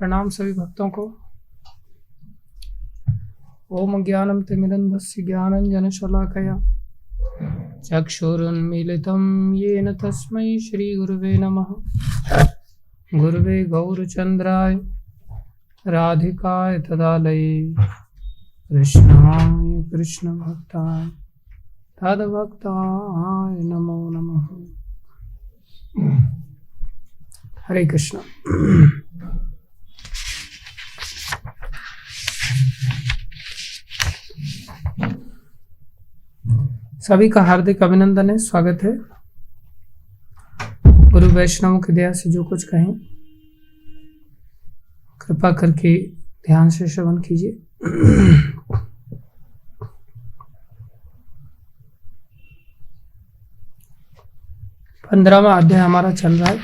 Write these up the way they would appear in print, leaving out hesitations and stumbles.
प्रणाम सभी भक्तों को। ओम ज्ञानम तिमिरन्धस्य ज्ञानाञ्जनशलाकया चक्षुरुन्मीलितं येन तस्मै श्रीगुरुवे नमः। गुरुवे गौरचन्द्राय राधिकाय तदालये कृष्णाय कृष्णभक्ताय तद्भक्ताय नमो नमः। हरे कृष्ण। सभी का हार्दिक अभिनंदन है, स्वागत है। गुरु वैष्णव की दया से जो कुछ कहें कृपा करके ध्यान से श्रवण कीजिए। 15वां अध्याय हमारा चल रहा है,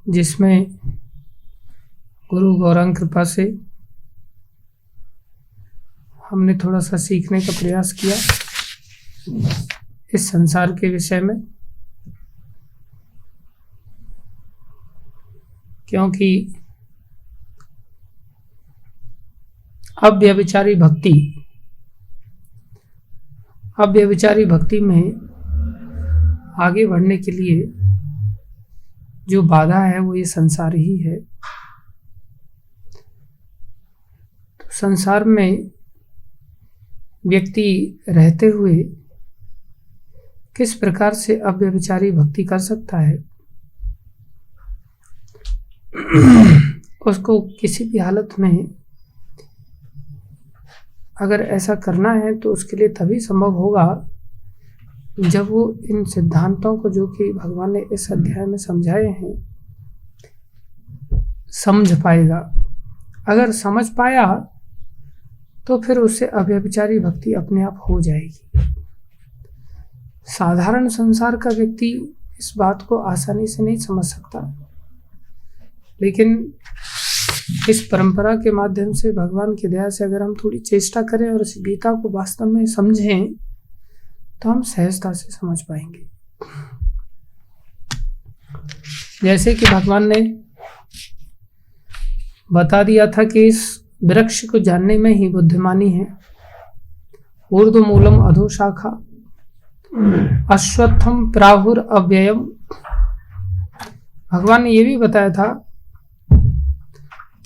जिसमें गुरु गौरांग कृपा से हमने थोड़ा सा सीखने का प्रयास किया इस संसार के विषय में, क्योंकि अव्यभिचारी भक्ति में आगे बढ़ने के लिए जो बाधा है वो ये संसार ही है। तो संसार में व्यक्ति रहते हुए किस प्रकार से अव्यभिचारी भक्ति कर सकता है, उसको किसी भी हालत में अगर ऐसा करना है तो उसके लिए तभी संभव होगा जब वो इन सिद्धांतों को जो कि भगवान ने इस अध्याय में समझाए हैं समझ पाएगा। अगर समझ पाया तो फिर उससे अव्यभिचारी भक्ति अपने आप हो जाएगी। साधारण संसार का व्यक्ति इस बात को आसानी से नहीं समझ सकता, लेकिन इस परंपरा के माध्यम से भगवान की दया से अगर हम थोड़ी चेष्टा करें और इस गीता को वास्तव में समझें तो हम सहजता से समझ पाएंगे। जैसे कि भगवान ने बता दिया था कि इस वृक्ष को जानने में ही बुद्धिमानी है। ऊर्ध्व मूलम अधो शाखा अश्वत्थम प्राहुर अव्ययम। भगवान ने ये भी बताया था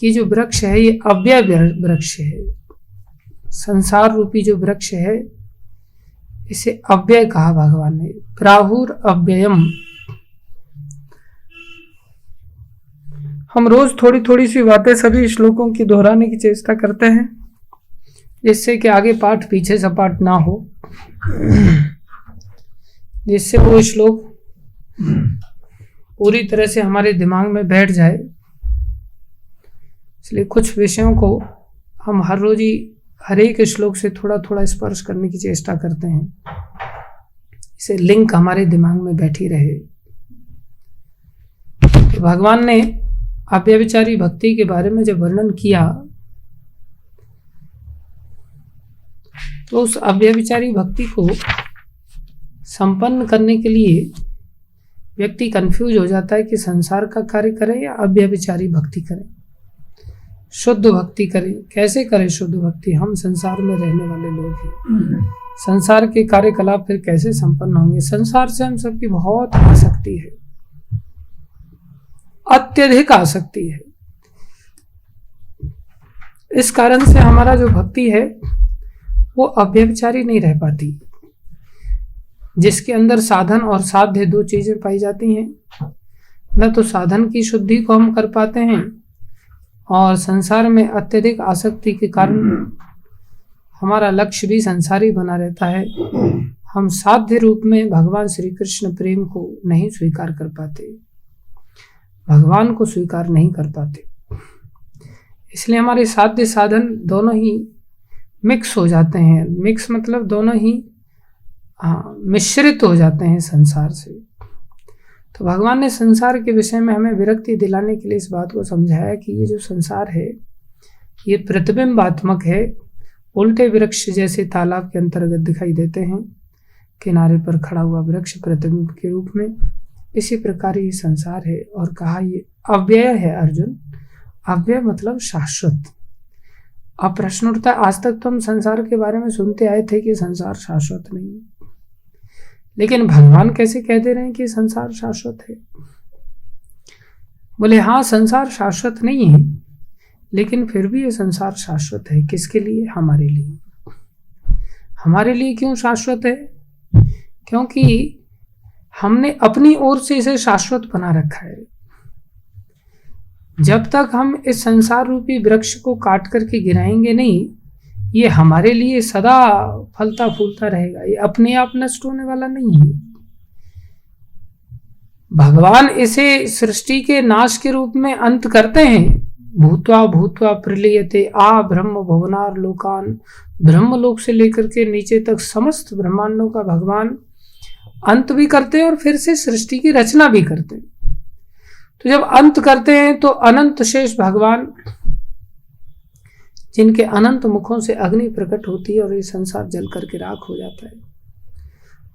कि जो वृक्ष है ये अव्यय वृक्ष है। संसार रूपी जो वृक्ष है इसे अव्यय कहा भगवान ने, प्राहुर अव्ययम। हम रोज थोड़ी थोड़ी सी बातें सभी श्लोकों की दोहराने की चेष्टा करते हैं, जिससे कि आगे पाठ पीछे सपाट ना हो, जिससे वो श्लोक पूरी तरह से हमारे दिमाग में बैठ जाए। इसलिए कुछ विषयों को हम हर रोज ही हर एक श्लोक से थोड़ा थोड़ा स्पर्श करने की चेष्टा करते हैं, इसे लिंक हमारे दिमाग में बैठी रहे। तो भगवान ने अव्यभिचारी भक्ति के बारे में जब वर्णन किया तो उस अव्यभिचारी भक्ति को संपन्न करने के लिए व्यक्ति कंफ्यूज हो जाता है कि संसार का कार्य करे या अव्यभिचारी भक्ति करे, शुद्ध भक्ति करे। कैसे करें शुद्ध भक्ति? हम संसार में रहने वाले लोग हैं, संसार के कार्यकलाप फिर कैसे संपन्न होंगे? संसार से हम सबकी बहुत आसक्ति है, अत्यधिक आसक्ति है। इस कारण से हमारा जो भक्ति है वो अव्यभिचारी नहीं रह पाती, जिसके अंदर साधन और साध्य दो चीजें पाई जाती हैं। न तो साधन की शुद्धि को हम कर पाते हैं और संसार में अत्यधिक आसक्ति के कारण हमारा लक्ष्य भी संसारी बना रहता है। हम साध्य रूप में भगवान श्री कृष्ण प्रेम को नहीं स्वीकार कर पाते, भगवान को स्वीकार नहीं कर पाते। इसलिए हमारे साध्य साधन दोनों ही मिक्स हो जाते हैं। मिक्स मतलब दोनों ही मिश्रित हो जाते हैं संसार से। तो भगवान ने संसार के विषय में हमें विरक्ति दिलाने के लिए इस बात को समझाया कि ये जो संसार है ये प्रतिबिंबात्मक है। उल्टे वृक्ष जैसे तालाब के अंतर्गत दिखाई देते हैं, किनारे पर खड़ा हुआ वृक्ष प्रतिबिंब के रूप में। इसी प्रकार ये संसार है। और कहा ये अव्यय है अर्जुन। अव्यय मतलब शाश्वत। अब प्रश्न उठता है, आज तक तो हम संसार के बारे में सुनते आए थे कि संसार शाश्वत नहीं है, लेकिन भगवान कैसे कह दे रहे हैं कि संसार शाश्वत है? बोले हाँ, संसार शाश्वत नहीं है, लेकिन फिर भी ये संसार शाश्वत है। किसके लिए? हमारे लिए। हमारे लिए क्यों शाश्वत है? क्योंकि हमने अपनी ओर से इसे शाश्वत बना रखा है। जब तक हम इस संसार रूपी वृक्ष को काट करके गिराएंगे नहीं, ये हमारे लिए सदा फलता फूलता रहेगा। ये अपने आप नष्ट होने वाला नहीं है। भगवान इसे सृष्टि के नाश के रूप में अंत करते हैं। भूत्वा भूत्वा प्रलीयते आ ब्रह्म भुवनार लोकान। ब्रह्मलोक से लेकर के नीचे तक समस्त ब्रह्मांडों का भगवान अंत भी करते हैं और फिर से सृष्टि की रचना भी करते हैं। तो जब अंत करते हैं तो अनंत शेष भगवान, जिनके अनंत मुखों से अग्नि प्रकट होती है और ये संसार जल करके राख हो जाता है।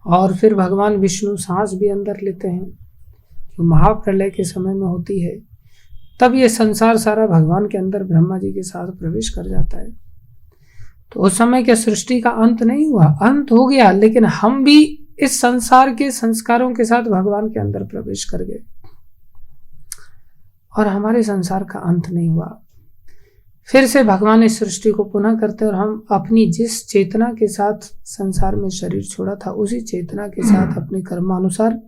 और फिर भगवान विष्णु सांस भी अंदर लेते हैं, जो महाप्रलय के समय में होती है। तब ये संसार सारा भगवान के अंदर ब्रह्मा जी के साथ प्रवेश कर जाता है। तो उस समय क्या सृष्टि का अंत नहीं हुआ? अंत हो गया, लेकिन हम भी इस संसार के संस्कारों के साथ भगवान के अंदर प्रवेश कर गए और हमारे संसार का अंत नहीं हुआ। फिर से भगवान इस सृष्टि को पुनः करते और हम अपनी जिस चेतना के साथ संसार में शरीर छोड़ा था, उसी चेतना के साथ अपने कर्मानुसार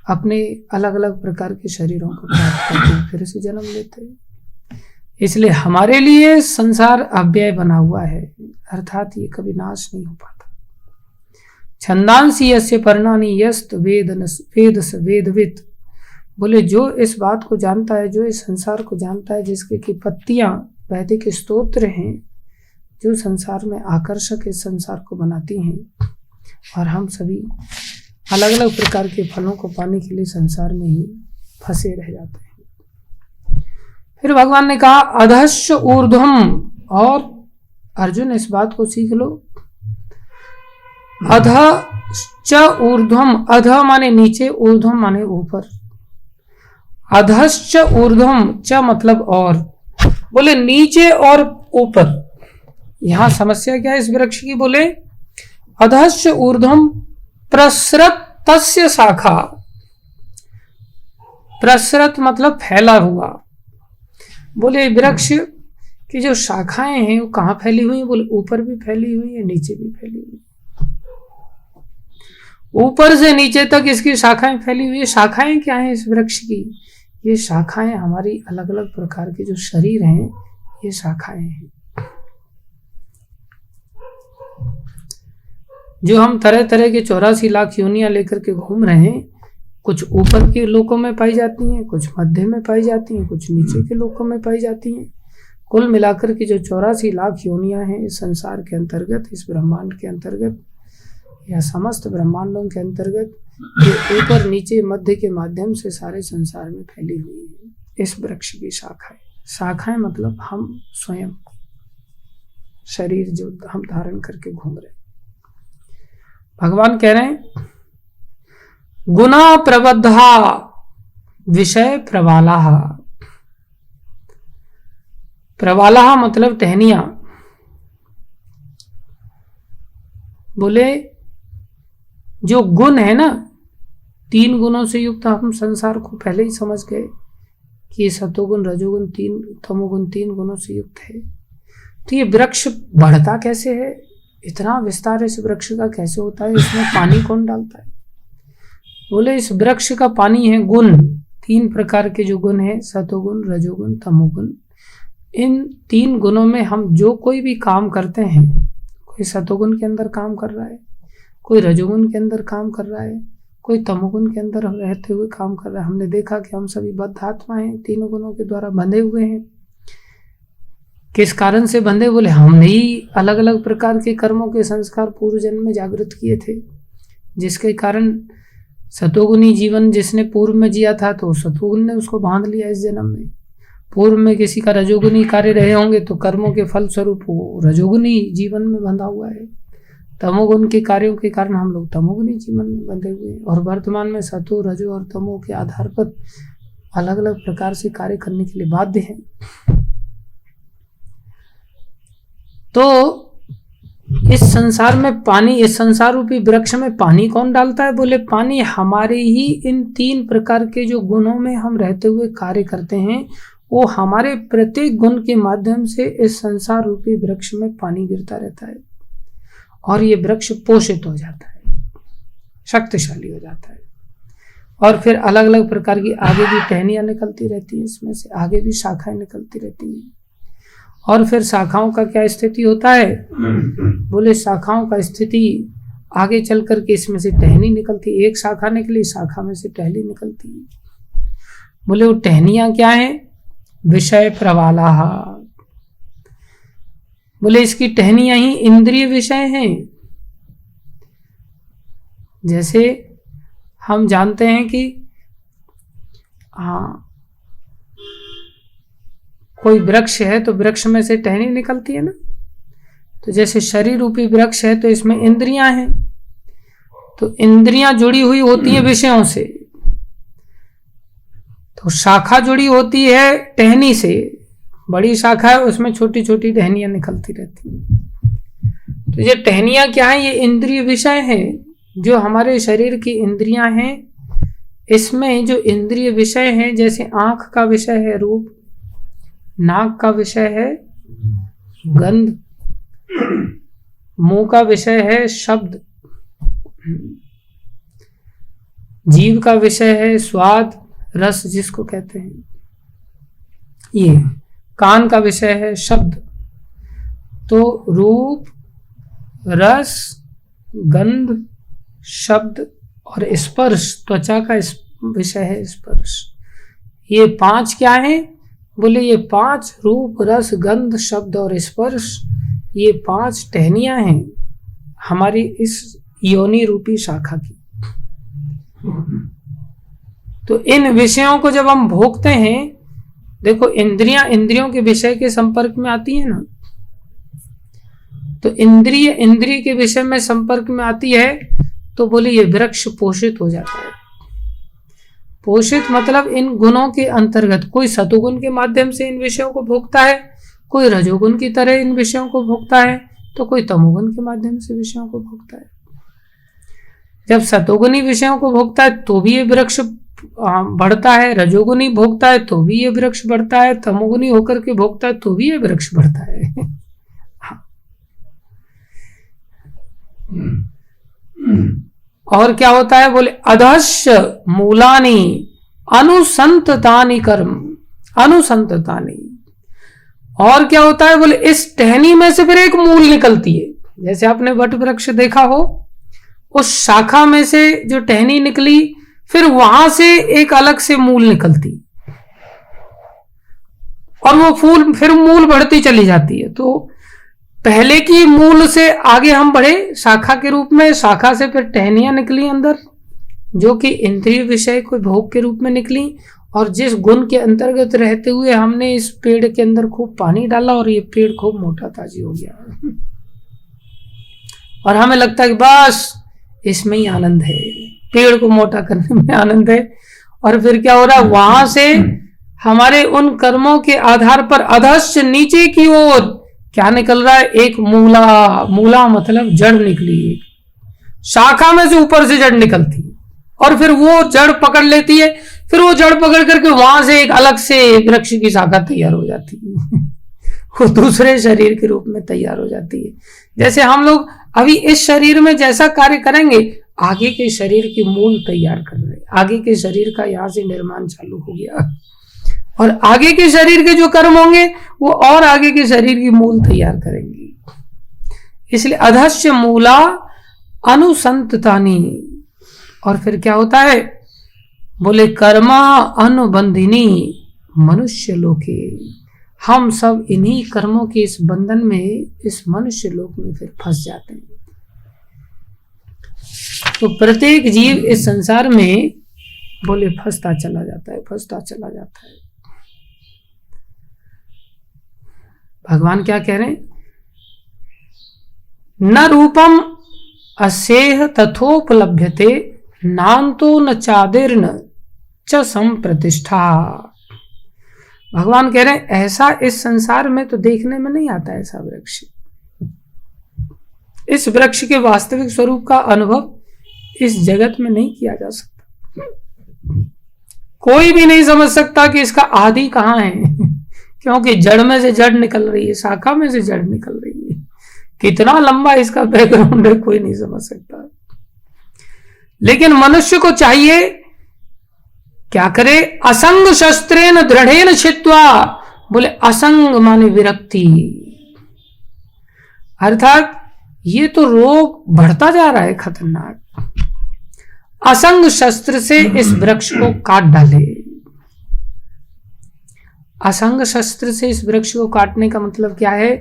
अपने अलग अलग प्रकार के शरीरों को प्राप्त करके फिर से जन्म लेते हैं। इसलिए हमारे लिए संसार अव्यय बना हुआ है, अर्थात ये कभी नाश नहीं हो पाता। छंदांसी यस्य पर्णानि यस्त वेदवित्। बोले जो इस बात को जानता है, जो इस संसार को जानता है, जिसके की पत्तियां वैदिक स्तोत्र हैं, जो संसार में आकर्षक इस संसार को बनाती हैं, और हम सभी अलग अलग प्रकार के फलों को पाने के लिए संसार में ही फंसे रह जाते हैं। फिर भगवान ने कहा अधश्च ऊर्ध्वम। और अर्जुन इस बात को सीख लो, अध च ऊर्ध्वम। अध माने नीचे, ऊर्ध्वम माने ऊपर। अधश्च ऊर्ध्वम, च मतलब और। बोले नीचे और ऊपर। यहां समस्या क्या है इस वृक्ष की? बोले अधश्च ऊर्ध्वम प्रसरत तस्य शाखा। प्रसरत मतलब फैला हुआ। बोले वृक्ष की जो शाखाएं हैं वो कहां फैली हुई है? बोले ऊपर भी फैली हुई है, नीचे भी फैली हुई है। ऊपर से नीचे तक इसकी शाखाएं फैली हुई है। शाखाएं क्या है इस वृक्ष की? ये शाखाएं हमारी अलग अलग प्रकार के जो शरीर हैं, ये शाखाएं हैं। जो हम तरह तरह के 84 लाख योनियां लेकर के घूम रहे हैं, कुछ ऊपर के लोकों में पाई जाती हैं, कुछ मध्य में पाई जाती हैं, कुछ नीचे के लोकों में पाई जाती हैं। कुल मिलाकर के जो 84 लाख योनियां हैं इस संसार के अंतर्गत, इस ब्रह्मांड के अंतर्गत या समस्त ब्रह्मांडों के अंतर्गत, ये ऊपर नीचे मध्य के माध्यम से सारे संसार में फैली हुई है इस वृक्ष की शाखाएं। शाखाएं मतलब हम स्वयं, शरीर जो हम धारण करके घूम रहे। भगवान कह रहे हैं गुना प्रबद्धा विषय प्रवालाः। प्रवालाः मतलब टहनियां। बोले जो गुण है ना, 3 गुणों से युक्त हम संसार को पहले ही समझ गए कि ये सतोगुण रजोगुण 3 तमोगुण 3 गुणों से युक्त है। तो ये वृक्ष बढ़ता कैसे है? इतना विस्तार इस वृक्ष का कैसे होता है? इसमें पानी कौन डालता है? बोले इस वृक्ष का पानी है गुण। 3 प्रकार के जो गुण है, सतोगुण रजोगुण तमोगुण। इन 3 गुणों में हम जो कोई भी काम करते हैं, कोई सतोगुण के अंदर काम कर रहा है, कोई रजोगुण के अंदर काम कर रहा है, कोई तमोगुण के अंदर रहते हुए काम कर रहा है। हमने देखा कि हम सभी बद्ध आत्मा हैं, 3 गुणों के द्वारा बंधे हुए हैं। किस कारण से बंधे? बोले हमने ही अलग अलग प्रकार के कर्मों के संस्कार पूर्व जन्म में जागृत किए थे, जिसके कारण सतोगुणी जीवन जिसने पूर्व में जिया था तो सतोगुण ने उसको बांध लिया इस जन्म में। पूर्व में किसी का रजोगुणी कार्य रहे होंगे तो कर्मों के फल स्वरूप वो रजोगुणी जीवन में बंधा हुआ है। तमोगुण के कार्यों के कारण हम लोग तमोगुणी जीवन में बंधे हुए हैं और वर्तमान में सतो, रजो और तमो के आधार पर अलग अलग प्रकार से कार्य करने के लिए बाध्य हैं। तो इस संसार में पानी, इस संसार रूपी वृक्ष में पानी कौन डालता है? बोले पानी हमारे ही इन 3 प्रकार के जो गुणों में हम रहते हुए कार्य करते हैं, वो हमारे प्रत्येक गुण के माध्यम से इस संसार रूपी वृक्ष में पानी गिरता रहता है और ये वृक्ष पोषित हो जाता है, शक्तिशाली हो जाता है और फिर अलग अलग प्रकार की आगे भी टहनियां निकलती रहती हैं, इसमें से आगे भी शाखाएं निकलती रहती हैं। और फिर शाखाओं का क्या स्थिति होता है? बोले शाखाओं का स्थिति आगे चल करके इसमें से टहनी निकलती है, एक शाखा निकली, शाखा में से टहनी निकलती है। बोले वो टहनियां क्या है? विषय प्रवाला। बोले इसकी टहनियां ही इंद्रिय विषय हैं। जैसे हम जानते हैं कि कोई वृक्ष है तो वृक्ष में से टहनी निकलती है ना, तो जैसे शरीर रूपी वृक्ष है तो इसमें इंद्रियां हैं, तो इंद्रियां जुड़ी हुई होती हैं विषयों से, तो शाखा जुड़ी होती है टहनी से, बड़ी शाखा है उसमें छोटी छोटी टहनियां निकलती रहती हैं। तो ये टहनियां क्या है? ये इंद्रिय विषय है, जो हमारे शरीर की इंद्रियां हैं। इसमें जो इंद्रिय विषय हैं, जैसे आंख का विषय है रूप, नाक का विषय है गंध, मुंह का विषय है शब्द, जीभ का विषय है स्वाद रस जिसको कहते हैं, ये कान का विषय है शब्द। तो रूप, रस, गंध, शब्द और स्पर्श, त्वचा का विषय है स्पर्श। ये 5 क्या है? बोले ये 5 रूप, रस, गंध, शब्द और स्पर्श, ये 5 टहनियां हैं हमारी इस योनि रूपी शाखा की। तो इन विषयों को जब हम भोगते हैं, देखो इंद्रियां इंद्रियों के विषय के संपर्क में आती है ना, तो इंद्रिय के विषय में संपर्क में आती है, तो बोले ये वृक्ष पोषित हो जाता है। पोषित मतलब इन गुणों के अंतर्गत, कोई सतोगुण के माध्यम से इन विषयों को भोगता है, कोई रजोगुण की तरह इन विषयों को भोगता है, तो कोई तमोगुण के माध्यम से विषयों को भोगता है। जब सतोगुणी विषयों को भोगता है तो भी ये वृक्ष बढ़ता है, रजोगुणी भोगता है तो भी ये वृक्ष बढ़ता है, तमोगुणी होकर के भोगता है तो भी ये वृक्ष बढ़ता है। और क्या होता है? बोले अधस्य मूलानि अनुसंततानि कर्म, अनुसंततानि। और क्या होता है? बोले इस टहनी में से फिर एक मूल निकलती है। जैसे आपने वट वृक्ष देखा हो, उस शाखा में से जो टहनी निकली, फिर वहां से एक अलग से मूल निकलती और वो फूल फिर मूल बढ़ती चली जाती है। तो पहले की मूल से आगे हम बढ़े शाखा के रूप में, शाखा से फिर टहनियां निकली अंदर, जो कि इंद्रिय विषय को भोग के रूप में निकली, और जिस गुण के अंतर्गत रहते हुए हमने इस पेड़ के अंदर खूब पानी डाला और ये पेड़ खूब मोटा ताजी हो गया और हमें लगता है कि बस इसमें ही आनंद है, पेड़ को मोटा करने में आनंद है। और फिर क्या हो रहा है? वहां से हमारे उन कर्मों के आधार पर अधस्य नीचे की ओर क्या निकल रहा है? एक मूला, मूला मतलब जड़ निकली, शाखा में से ऊपर से जड़ निकलती और फिर वो जड़ पकड़ लेती है, फिर वो जड़ पकड़ करके वहां से एक अलग से वृक्ष की शाखा तैयार हो जाती है वो दूसरे शरीर के रूप में तैयार हो जाती है। जैसे हम लोग अभी इस शरीर में जैसा कार्य करेंगे, आगे के शरीर की मूल तैयार कर रहे, आगे के शरीर का यहां से निर्माण चालू हो गया और आगे के शरीर के जो कर्म होंगे वो और आगे के शरीर की मूल तैयार करेंगे। इसलिए अधस्य मूला अनुसंततानि। और फिर क्या होता है? बोले कर्मा अनुबंधिनी मनुष्य लोके। हम सब इन्हीं कर्मों के इस बंधन में, इस मनुष्य लोक में फिर फंस जाते हैं। तो प्रत्येक जीव इस संसार में बोले फंसता चला जाता है, फंसता चला जाता है। भगवान क्या कह रहे हैं? न रूपम असेह तथोपलभ्यते नान्तो न चादिर्न च संप्रतिष्ठा। भगवान कह रहे हैं ऐसा इस संसार में तो देखने में नहीं आता ऐसा वृक्ष। इस वृक्ष के वास्तविक स्वरूप का अनुभव इस जगत में नहीं किया जा सकता। कोई भी नहीं समझ सकता कि इसका आदि कहाँ है, क्योंकि जड़ में से जड़ निकल रही है, शाखा में से जड़ निकल रही है। कितना लंबा इसका बैकग्राउंड है कोई नहीं समझ सकता। लेकिन मनुष्य को चाहिए क्या करे? असंग शस्त्रेण दृढ़ेन छित्त्वा। बोले असंग माने विरक्ति, अर्थात ये तो रोग बढ़ता जा रहा है खतरनाक। असंग शस्त्र से इस वृक्ष को काट डाले। असंग शस्त्र से इस वृक्ष को काटने का मतलब क्या है?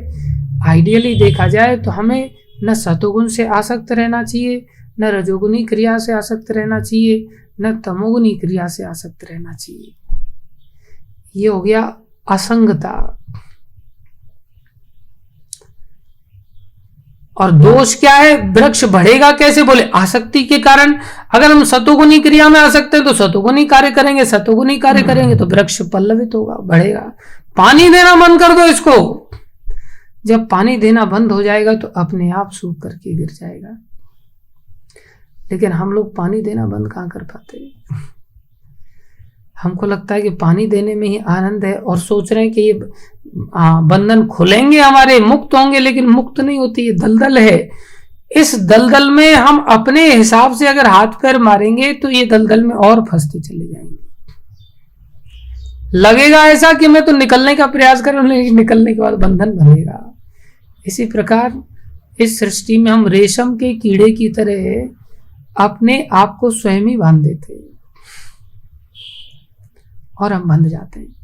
आइडियली देखा जाए तो हमें न सतोगुण से आसक्त रहना चाहिए, न रजोगुनी क्रिया से आसक्त रहना चाहिए, न तमोगुनी क्रिया से आसक्त रहना चाहिए। ये हो गया असंगता। और दोष क्या है? वृक्ष बढ़ेगा कैसे? बोले आसक्ति के कारण। अगर हम सतोगुनी क्रिया में आसक्त हैं तो सतोगुनी कार्य करेंगे, सतोगुनी कार्य करेंगे तो वृक्ष पल्लवित होगा, बढ़ेगा। पानी देना बंद कर दो इसको। जब पानी देना बंद हो जाएगा तो अपने आप सूख करके गिर जाएगा। लेकिन हम लोग पानी देना बंद कहाँ कर पाते? हमको लगता है कि पानी देने में ही आनंद है और सोच रहे हैं कि ये बंधन खुलेंगे हमारे, मुक्त होंगे, लेकिन मुक्त नहीं होती, ये दलदल है। इस दलदल में हम अपने हिसाब से अगर हाथ पैर मारेंगे तो ये दलदल में और फंसते चले जाएंगे। लगेगा ऐसा कि मैं तो निकलने का प्रयास करूं, लेकिन निकलने के बाद बंधन बनेगा। इसी प्रकार इस सृष्टि में हम रेशम के कीड़े की तरह अपने आप को स्वयं ही बांध देते हैं और हम बंध जाते हैं।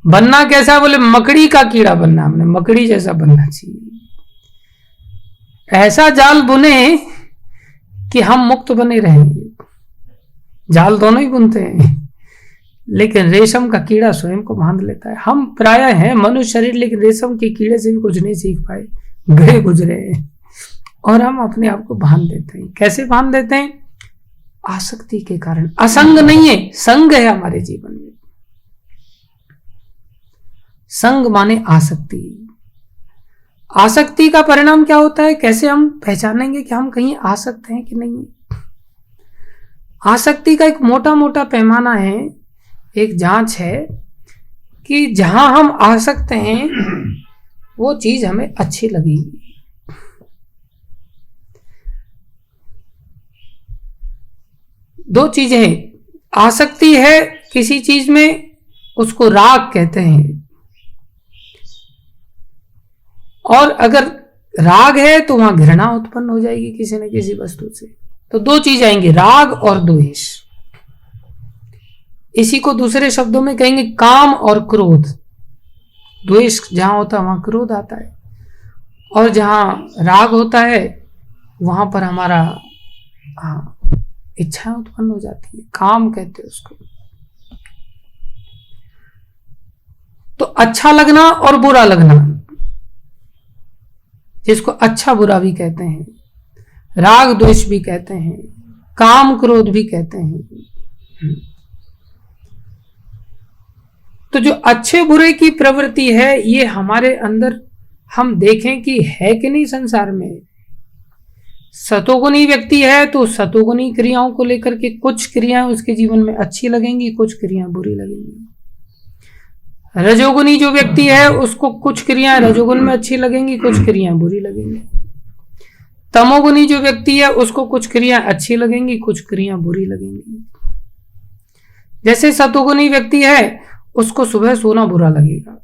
बनना कैसा? बोले मकड़ी का कीड़ा बनना, हमने मकड़ी जैसा बनना चाहिए। ऐसा जाल बुने कि हम मुक्त बने रहेंगे। जाल दोनों ही बुनते हैं, लेकिन रेशम का कीड़ा स्वयं को बांध लेता है। हम प्रायः हैं मनुष्य शरीर, लेकिन रेशम के कीड़े से भी कुछ नहीं सीख पाए, गए गुजरे हैं और हम अपने आप को बांध देते हैं। कैसे बांध देते हैं? आसक्ति के कारण। असंग नहीं है, संग है हमारे जीवन में। संग माने आसक्ति। आसक्ति का परिणाम क्या होता है? कैसे हम पहचानेंगे कि हम कहीं आसक्त हैं कि नहीं? आसक्ति का एक मोटा मोटा पैमाना है, एक जांच है कि जहां हम आसक्त हैं वो चीज हमें अच्छी लगेगी। दो चीजें हैं। आसक्ति है किसी चीज में, उसको राग कहते हैं। और अगर राग है तो वहां घृणा उत्पन्न हो जाएगी किसी न किसी वस्तु से। तो दो चीज आएंगी, राग और द्वेष। इसी को दूसरे शब्दों में कहेंगे काम और क्रोध। द्वेष जहां होता है वहां क्रोध आता है, और जहां राग होता है वहां पर हमारा इच्छा उत्पन्न हो जाती है, काम कहते हैं उसको। तो अच्छा लगना और बुरा लगना, जिसको अच्छा बुरा भी कहते हैं, राग द्वेष भी कहते हैं, काम क्रोध भी कहते हैं। तो जो अच्छे बुरे की प्रवृत्ति है ये हमारे अंदर हम देखें कि है कि नहीं संसार में। सतोगुनी व्यक्ति है तो सतोगुनी क्रियाओं को लेकर के कुछ क्रियाएं उसके जीवन में अच्छी लगेंगी, कुछ क्रियाएं बुरी लगेंगी। रजोगुनी जो व्यक्ति है उसको कुछ क्रियाएं रजोगुण में अच्छी लगेंगी, कुछ क्रियाएं बुरी लगेंगी। तमोगुनी जो व्यक्ति है उसको कुछ क्रियाएं अच्छी लगेंगी, कुछ क्रियाएं बुरी लगेंगी। जैसे सतोगुनी व्यक्ति है उसको सुबह सोना बुरा लगेगा,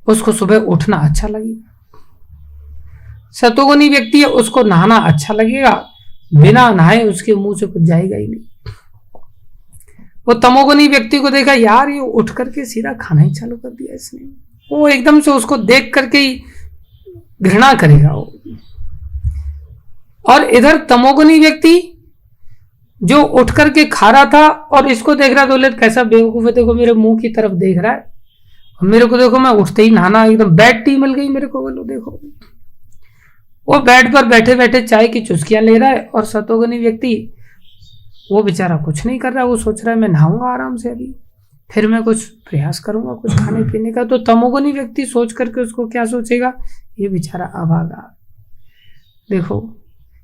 उसको सुबह उठना अच्छा लगेगा। सतोगुनी व्यक्ति है उसको नहाना अच्छा लगेगा, बिना नहाए उसके मुंह से कुछ जाएगा ही नहीं। वो तमोगुनी व्यक्ति को देखा, यार ये उठ करके सीधा खाना ही चालू कर दिया इसने, वो एकदम से उसको देख करके ही घृणा करेगा वो। और इधर तमोगुनी व्यक्ति जो उठ करके खा रहा था और इसको देख रहा, तो कैसा बेवकूफ है, देखो मेरे मुंह की तरफ देख रहा है, और मेरे को देखो मैं उठते ही नहाना, एकदम बैड टी मिल गई मेरे को, बोलो देखो। वो बेड पर बैठे बैठे चाय की चुस्कियां ले रहा है, और सतोगुनी व्यक्ति वो बेचारा कुछ नहीं कर रहा, वो सोच रहा है मैं नहाऊंगा आराम से, अभी फिर मैं कुछ प्रयास करूंगा कुछ खाने पीने का। तो तमोगुनी व्यक्ति सोच करके उसको क्या सोचेगा, ये बेचारा अभागा, देखो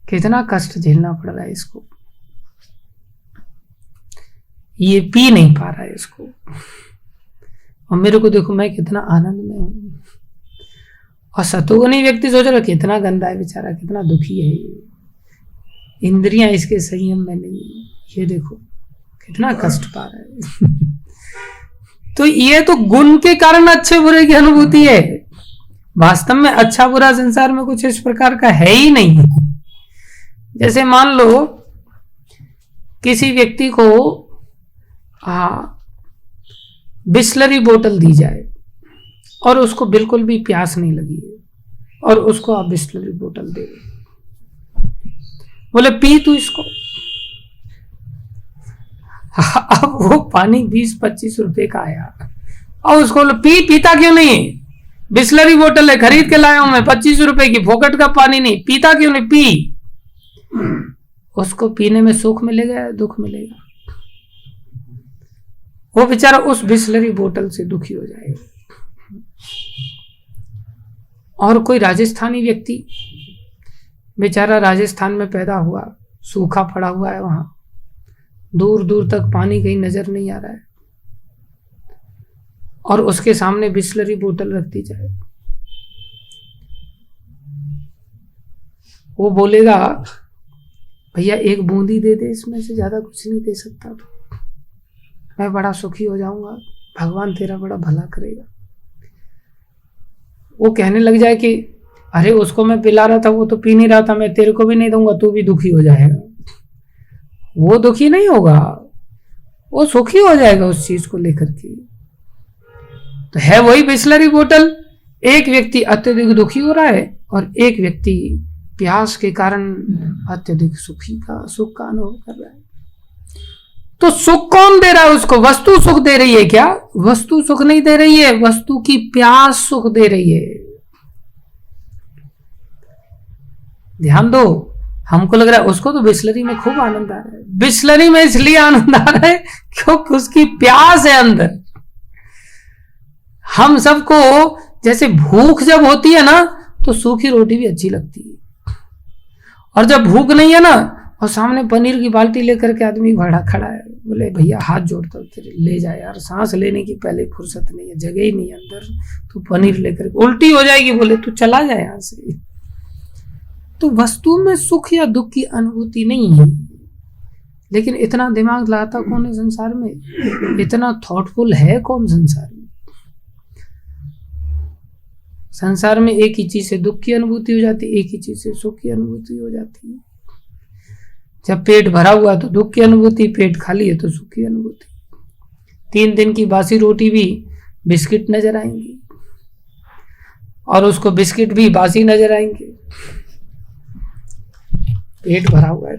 कितना कष्ट झेलना पड़ रहा है इसको, ये पी नहीं पा रहा है इसको, और मेरे को देखो मैं कितना आनंद में हूं। और सतोगुनी व्यक्ति सोच रहा कितना गंदा है बेचारा, कितना दुखी है ये, इंद्रियां इसके संयम में नहीं, ये देखो कितना कष्ट पा रहा है। तो ये तो गुण के कारण अच्छे बुरे की अनुभूति है, वास्तव में अच्छा बुरा संसार में कुछ इस प्रकार का है ही नहीं। जैसे मान लो किसी व्यक्ति को बिस्लरी बोतल दी जाए और उसको बिल्कुल भी प्यास नहीं लगी है, और उसको आप बिस्लरी बोतल दे, बोले पी तू इसको। अब वो पानी 20-25 रुपए का आया, और उसको पीता क्यों नहीं, बिस्लरी बोतल है खरीद के लाया हूं मैं 25 रुपए की, फोकट का पानी नहीं, पीता क्यों नहीं, पी। उसको पीने में सुख मिलेगा या दुख मिलेगा, वो बेचारा उस बिस्लरी बोतल से दुखी हो जाएगा। और कोई राजस्थानी व्यक्ति बेचारा राजस्थान में पैदा हुआ, सूखा पड़ा हुआ है, वहां दूर दूर तक पानी कहीं नजर नहीं आ रहा है, और उसके सामने बिस्लरी बोतल रख दी जाए, वो बोलेगा भैया एक बूंदी दे दे, इसमें से ज्यादा कुछ नहीं दे सकता, तो मैं बड़ा सुखी हो जाऊंगा, भगवान तेरा बड़ा भला करेगा। वो कहने लग जाए कि अरे उसको मैं पिला रहा था, वो तो पी नहीं रहा था, मैं तेरे को भी नहीं दूंगा, तू भी दुखी हो जाएगा। वो दुखी नहीं होगा, वो सुखी हो जाएगा उस चीज को लेकर के। तो है वही बिस्लरी बोतल, एक व्यक्ति अत्यधिक दुखी हो रहा है और एक व्यक्ति प्यास के कारण अत्यधिक सुख का अनुभव कर रहा है। तो सुख कौन दे रहा है उसको, वस्तु सुख दे रही है क्या, वस्तु सुख नहीं दे रही है, वस्तु की प्यास सुख दे रही है। ध्यान दो, हमको लग रहा है उसको तो बिस्लरी में खूब आनंद आ रहा है, बिस्लरी में इसलिए आनंद आ रहा है क्योंकि उसकी प्यास है अंदर। हम सबको जैसे भूख जब होती है ना तो सूखी रोटी भी अच्छी लगती है, और जब भूख नहीं है ना और सामने पनीर की बाल्टी लेकर के आदमी खड़ा है, बोले भैया हाथ जोड़ता हूं तेरे, ले जाए यार, सांस लेने की पहले फुर्सत नहीं है, जगह ही नहीं है अंदर, तो पनीर लेकर उल्टी हो जाएगी, बोले तू चला जाए यहां से। तो वस्तु में सुख या दुख की अनुभूति नहीं है, लेकिन इतना दिमाग लगाता कौन है संसार में, इतना थॉटफुल है कौन संसार में। संसार में एक ही चीज से दुख की अनुभूति हो जाती है, एक ही चीज से सुख की अनुभूति हो जाती है। जब पेट भरा हुआ तो दुख की अनुभूति, पेट खाली है तो सुख की अनुभूति। 3 दिन की बासी रोटी भी बिस्किट नजर आएंगी, और उसको बिस्किट भी बासी नजर आएंगे, पेट भरा हुआ है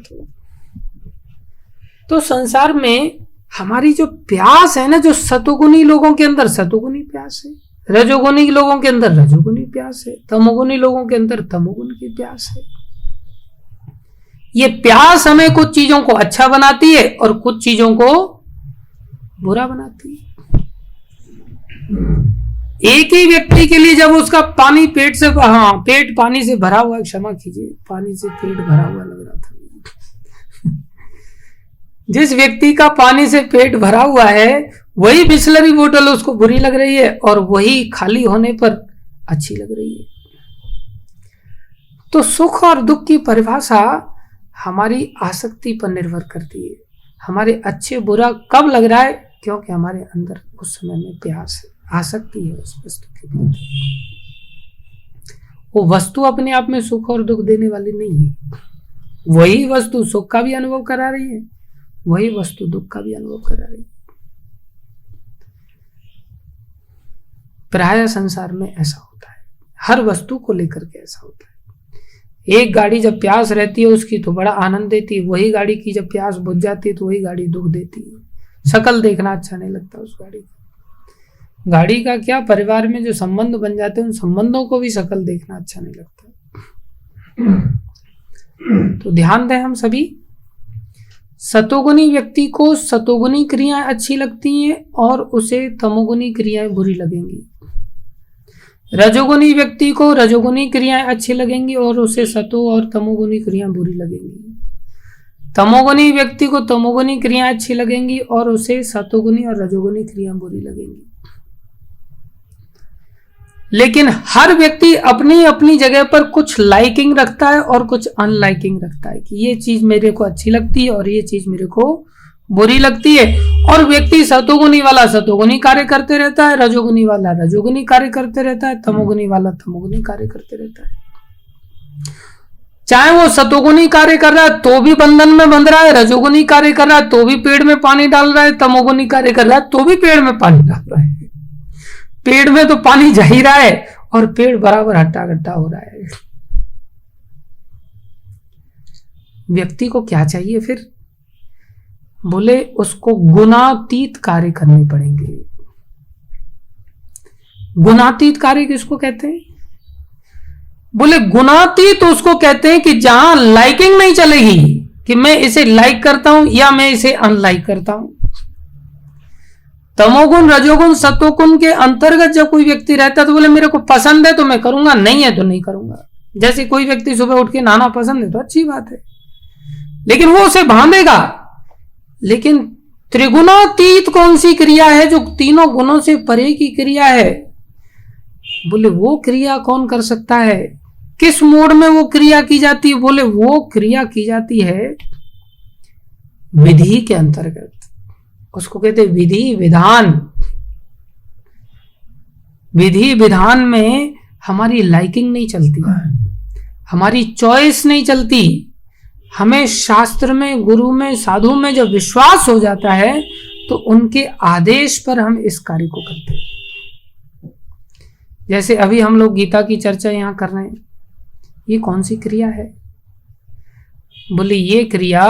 तो संसार में हमारी जो प्यास है ना, जो सतोगुनी लोगों के अंदर सतोगुनी प्यास है, रजोगुनी लोगों के अंदर रजोगुनी प्यास है, तमोगुनी लोगों के अंदर तमोगुन की प्यास है। ये प्यास हमें कुछ चीजों को अच्छा बनाती है और कुछ चीजों को बुरा बनाती है। एक ही व्यक्ति के लिए जब उसका पानी पेट पानी से भरा हुआ, क्षमा कीजिए, पानी से पेट भरा हुआ लग रहा था। जिस व्यक्ति का पानी से पेट भरा हुआ है वही बिस्लरी बोतल उसको बुरी लग रही है, और वही खाली होने पर अच्छी लग रही है। तो सुख और दुख की परिभाषा हमारी आसक्ति पर निर्भर करती है। हमारे अच्छे बुरा कब लग रहा है, क्योंकि हमारे अंदर उस समय में प्यास है, आसक्ति है उस वस्तु के प्रति। वो वस्तु अपने आप में सुख और दुख देने वाली नहीं है, वही वस्तु सुख का भी अनुभव करा रही है, वही वस्तु दुख का भी अनुभव करा रही है। प्रायः संसार में ऐसा होता है, हर वस्तु को लेकर के ऐसा होता है। एक गाड़ी जब प्यास रहती है उसकी तो बड़ा आनंद देती है, वही गाड़ी की जब प्यास बुझ जाती है तो वही गाड़ी दुख देती है। शकल देखना अच्छा नहीं लगता उस गाड़ी का क्या, परिवार में जो संबंध बन जाते हैं उन संबंधों को भी शकल देखना अच्छा नहीं लगता। तो ध्यान दें हम सभी, सतोगुणी व्यक्ति को सतोगुणी क्रियाएं अच्छी लगती हैं और उसे तमोगुणी क्रियाएं बुरी लगेंगी। रजोगुणी व्यक्ति को रजोगुणी क्रियाएं अच्छी लगेंगी और उसे सतो और तमोगुणी क्रियाएं बुरी लगेंगी। तमोगुणी व्यक्ति को तमोगुणी क्रियाएं अच्छी लगेंगी और उसे सतोगुणी और रजोगुणी क्रियाएं बुरी लगेंगी। लेकिन हर व्यक्ति अपनी अपनी जगह पर कुछ लाइकिंग रखता है और कुछ अनलाइकिंग रखता है कि ये चीज मेरे को अच्छी लगती है और ये चीज मेरे को बुरी लगती है। और व्यक्ति सतोगुणी वाला सतोगुणी कार्य करते रहता है, रजोगुणी वाला रजोगुणी कार्य करते रहता है, तमोगुणी वाला तमोगुणी कार्य करते रहता है। चाहे वो सतोगुणी कार्य कर रहा है तो भी बंधन में बंध रहा है, रजोगुणी कार्य कर रहा है तो भी पेड़ में पानी डाल रहा है, तमोगुणी कार्य कर रहा है तो भी पेड़ में पानी डाल रहा है। पेड़ में तो पानी जा ही रहा है और पेड़ बराबर हट्टा कट्टा हो रहा है। व्यक्ति को क्या चाहिए फिर? बोले उसको गुणातीत कार्य करने पड़ेंगे। गुणातीत कार्य किसको कहते हैं? बोले गुणातीत उसको कहते हैं कि जहां लाइकिंग नहीं चलेगी कि मैं इसे लाइक करता हूं या मैं इसे अनलाइक करता हूं। तमोगुण रजोगुण सतोगुण के अंतर्गत जब कोई व्यक्ति रहता है तो बोले मेरे को पसंद है तो मैं करूंगा, नहीं है तो नहीं करूंगा। जैसे कोई व्यक्ति सुबह उठ के नहाना पसंद है तो अच्छी बात है, लेकिन वो उसे बांधेगा। लेकिन त्रिगुणातीत कौन सी क्रिया है जो तीनों गुणों से परे की क्रिया है? बोले वो क्रिया कौन कर सकता है? किस मोड में वो क्रिया की जाती है? बोले वो क्रिया की जाती है विधि के अंतर्गत। उसको कहते हैं विधि विधान। विधि विधान में हमारी लाइकिंग नहीं चलती, हमारी चॉइस नहीं चलती। हमें शास्त्र में, गुरु में, साधु में जब विश्वास हो जाता है तो उनके आदेश पर हम इस कार्य को करते हैं। जैसे अभी हम लोग गीता की चर्चा यहां कर रहे हैं, ये कौन सी क्रिया है? बोले ये क्रिया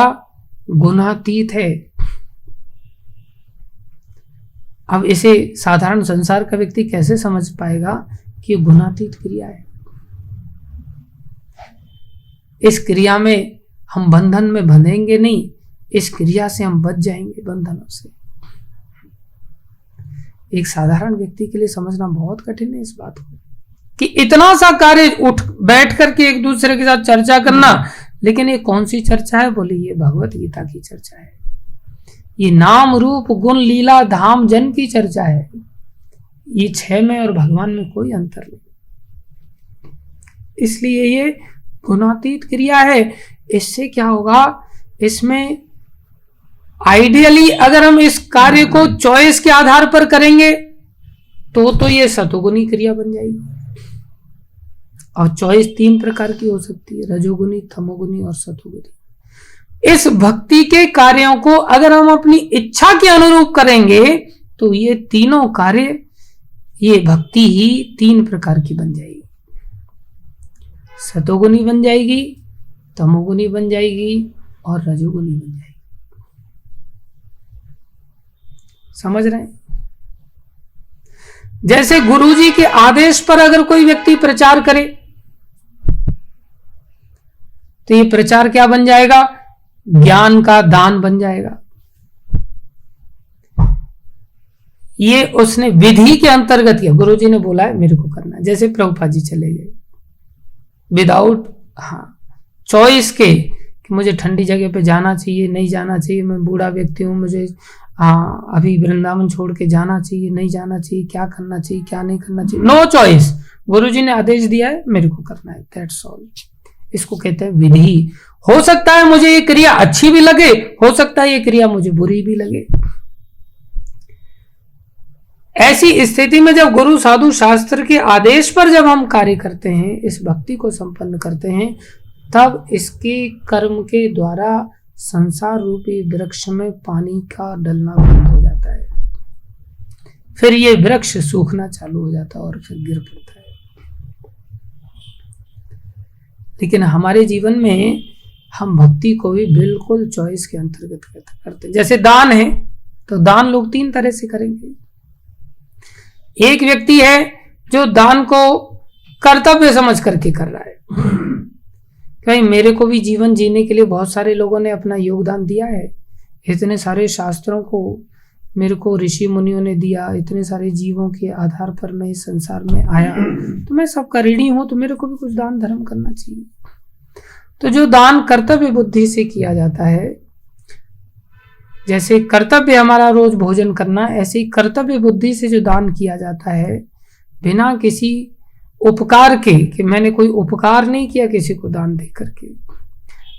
गुणातीत है। अब इसे साधारण संसार का व्यक्ति कैसे समझ पाएगा कि ये गुणातीत क्रिया है? इस क्रिया में हम बंधन में बंधेंगे नहीं, इस क्रिया से हम बच जाएंगे बंधनों से। एक साधारण व्यक्ति के लिए समझना बहुत कठिन है इस बात को कि इतना सा कार्य उठ बैठ करके एक दूसरे के साथ चर्चा करना। लेकिन ये कौन सी चर्चा है? बोले ये भगवत गीता की चर्चा है, ये नाम रूप गुण लीला धाम जन की चर्चा है। ये छह में और भगवान में कोई अंतर नहीं, इसलिए ये गुणातीत क्रिया है। इससे क्या होगा? इसमें आइडियली अगर हम इस कार्य को चॉइस के आधार पर करेंगे तो ये सतोगुणी क्रिया बन जाएगी। और चॉइस तीन प्रकार की हो सकती है, रजोगुणी, तमोगुणी और सतोगुणी। इस भक्ति के कार्यों को अगर हम अपनी इच्छा के अनुरूप करेंगे तो ये तीनों कार्य, ये भक्ति ही तीन प्रकार की बन जाएगी। सतोगुणी बन जाएगी, तमोगुणी बन जाएगी और रजोगुणी बन जाएगी। समझ रहे हैं? जैसे गुरुजी के आदेश पर अगर कोई व्यक्ति प्रचार करे तो ये प्रचार क्या बन जाएगा? ज्ञान का दान बन जाएगा। ये उसने विधि के अंतर्गत किया, गुरुजी ने बोला है मेरे को करना है। जैसे प्रभुपाद जी चले गए विदाउट चॉइस के कि मुझे ठंडी जगह पे जाना चाहिए, नहीं जाना चाहिए, मैं बूढ़ा व्यक्ति हूं, मुझे अभी वृंदावन छोड़ के जाना चाहिए, नहीं जाना चाहिए, क्या करना चाहिए, क्या नहीं करना चाहिए, नो चॉइस। गुरुजी ने आदेश दिया है मेरे को करना है, दैट्स ऑल। इसको कहते हैं विधि। हो सकता है मुझे ये क्रिया अच्छी भी लगे, हो सकता है ये क्रिया मुझे बुरी भी लगे। ऐसी स्थिति में जब गुरु साधु शास्त्र के आदेश पर जब हम कार्य करते हैं, इस भक्ति को संपन्न करते हैं, तब इसके कर्म के द्वारा संसार रूपी वृक्ष में पानी का डलना बंद हो जाता है। फिर ये वृक्ष सूखना चालू हो जाता है और फिर गिर पड़ता है। लेकिन हमारे जीवन में हम भक्ति को भी बिल्कुल चॉइस के अंतर्गत करते हैं। जैसे दान है तो दान लोग तीन तरह से करेंगे। एक व्यक्ति है जो दान को कर्तव्य समझ करके कर रहा है, भाई मेरे को भी जीवन जीने के लिए बहुत सारे लोगों ने अपना योगदान दिया है, इतने सारे शास्त्रों को मेरे को ऋषि मुनियों ने दिया, इतने सारे जीवों के आधार पर मैं इस संसार में आया, तो मैं सबका ऋणी हूं, तो मेरे को भी कुछ दान धर्म करना चाहिए। तो जो दान कर्तव्य बुद्धि से किया जाता है, जैसे कर्तव्य हमारा रोज भोजन करना, ऐसे ही कर्तव्य बुद्धि से जो दान किया जाता है बिना किसी उपकार के, कि मैंने कोई उपकार नहीं किया किसी को दान दे करके,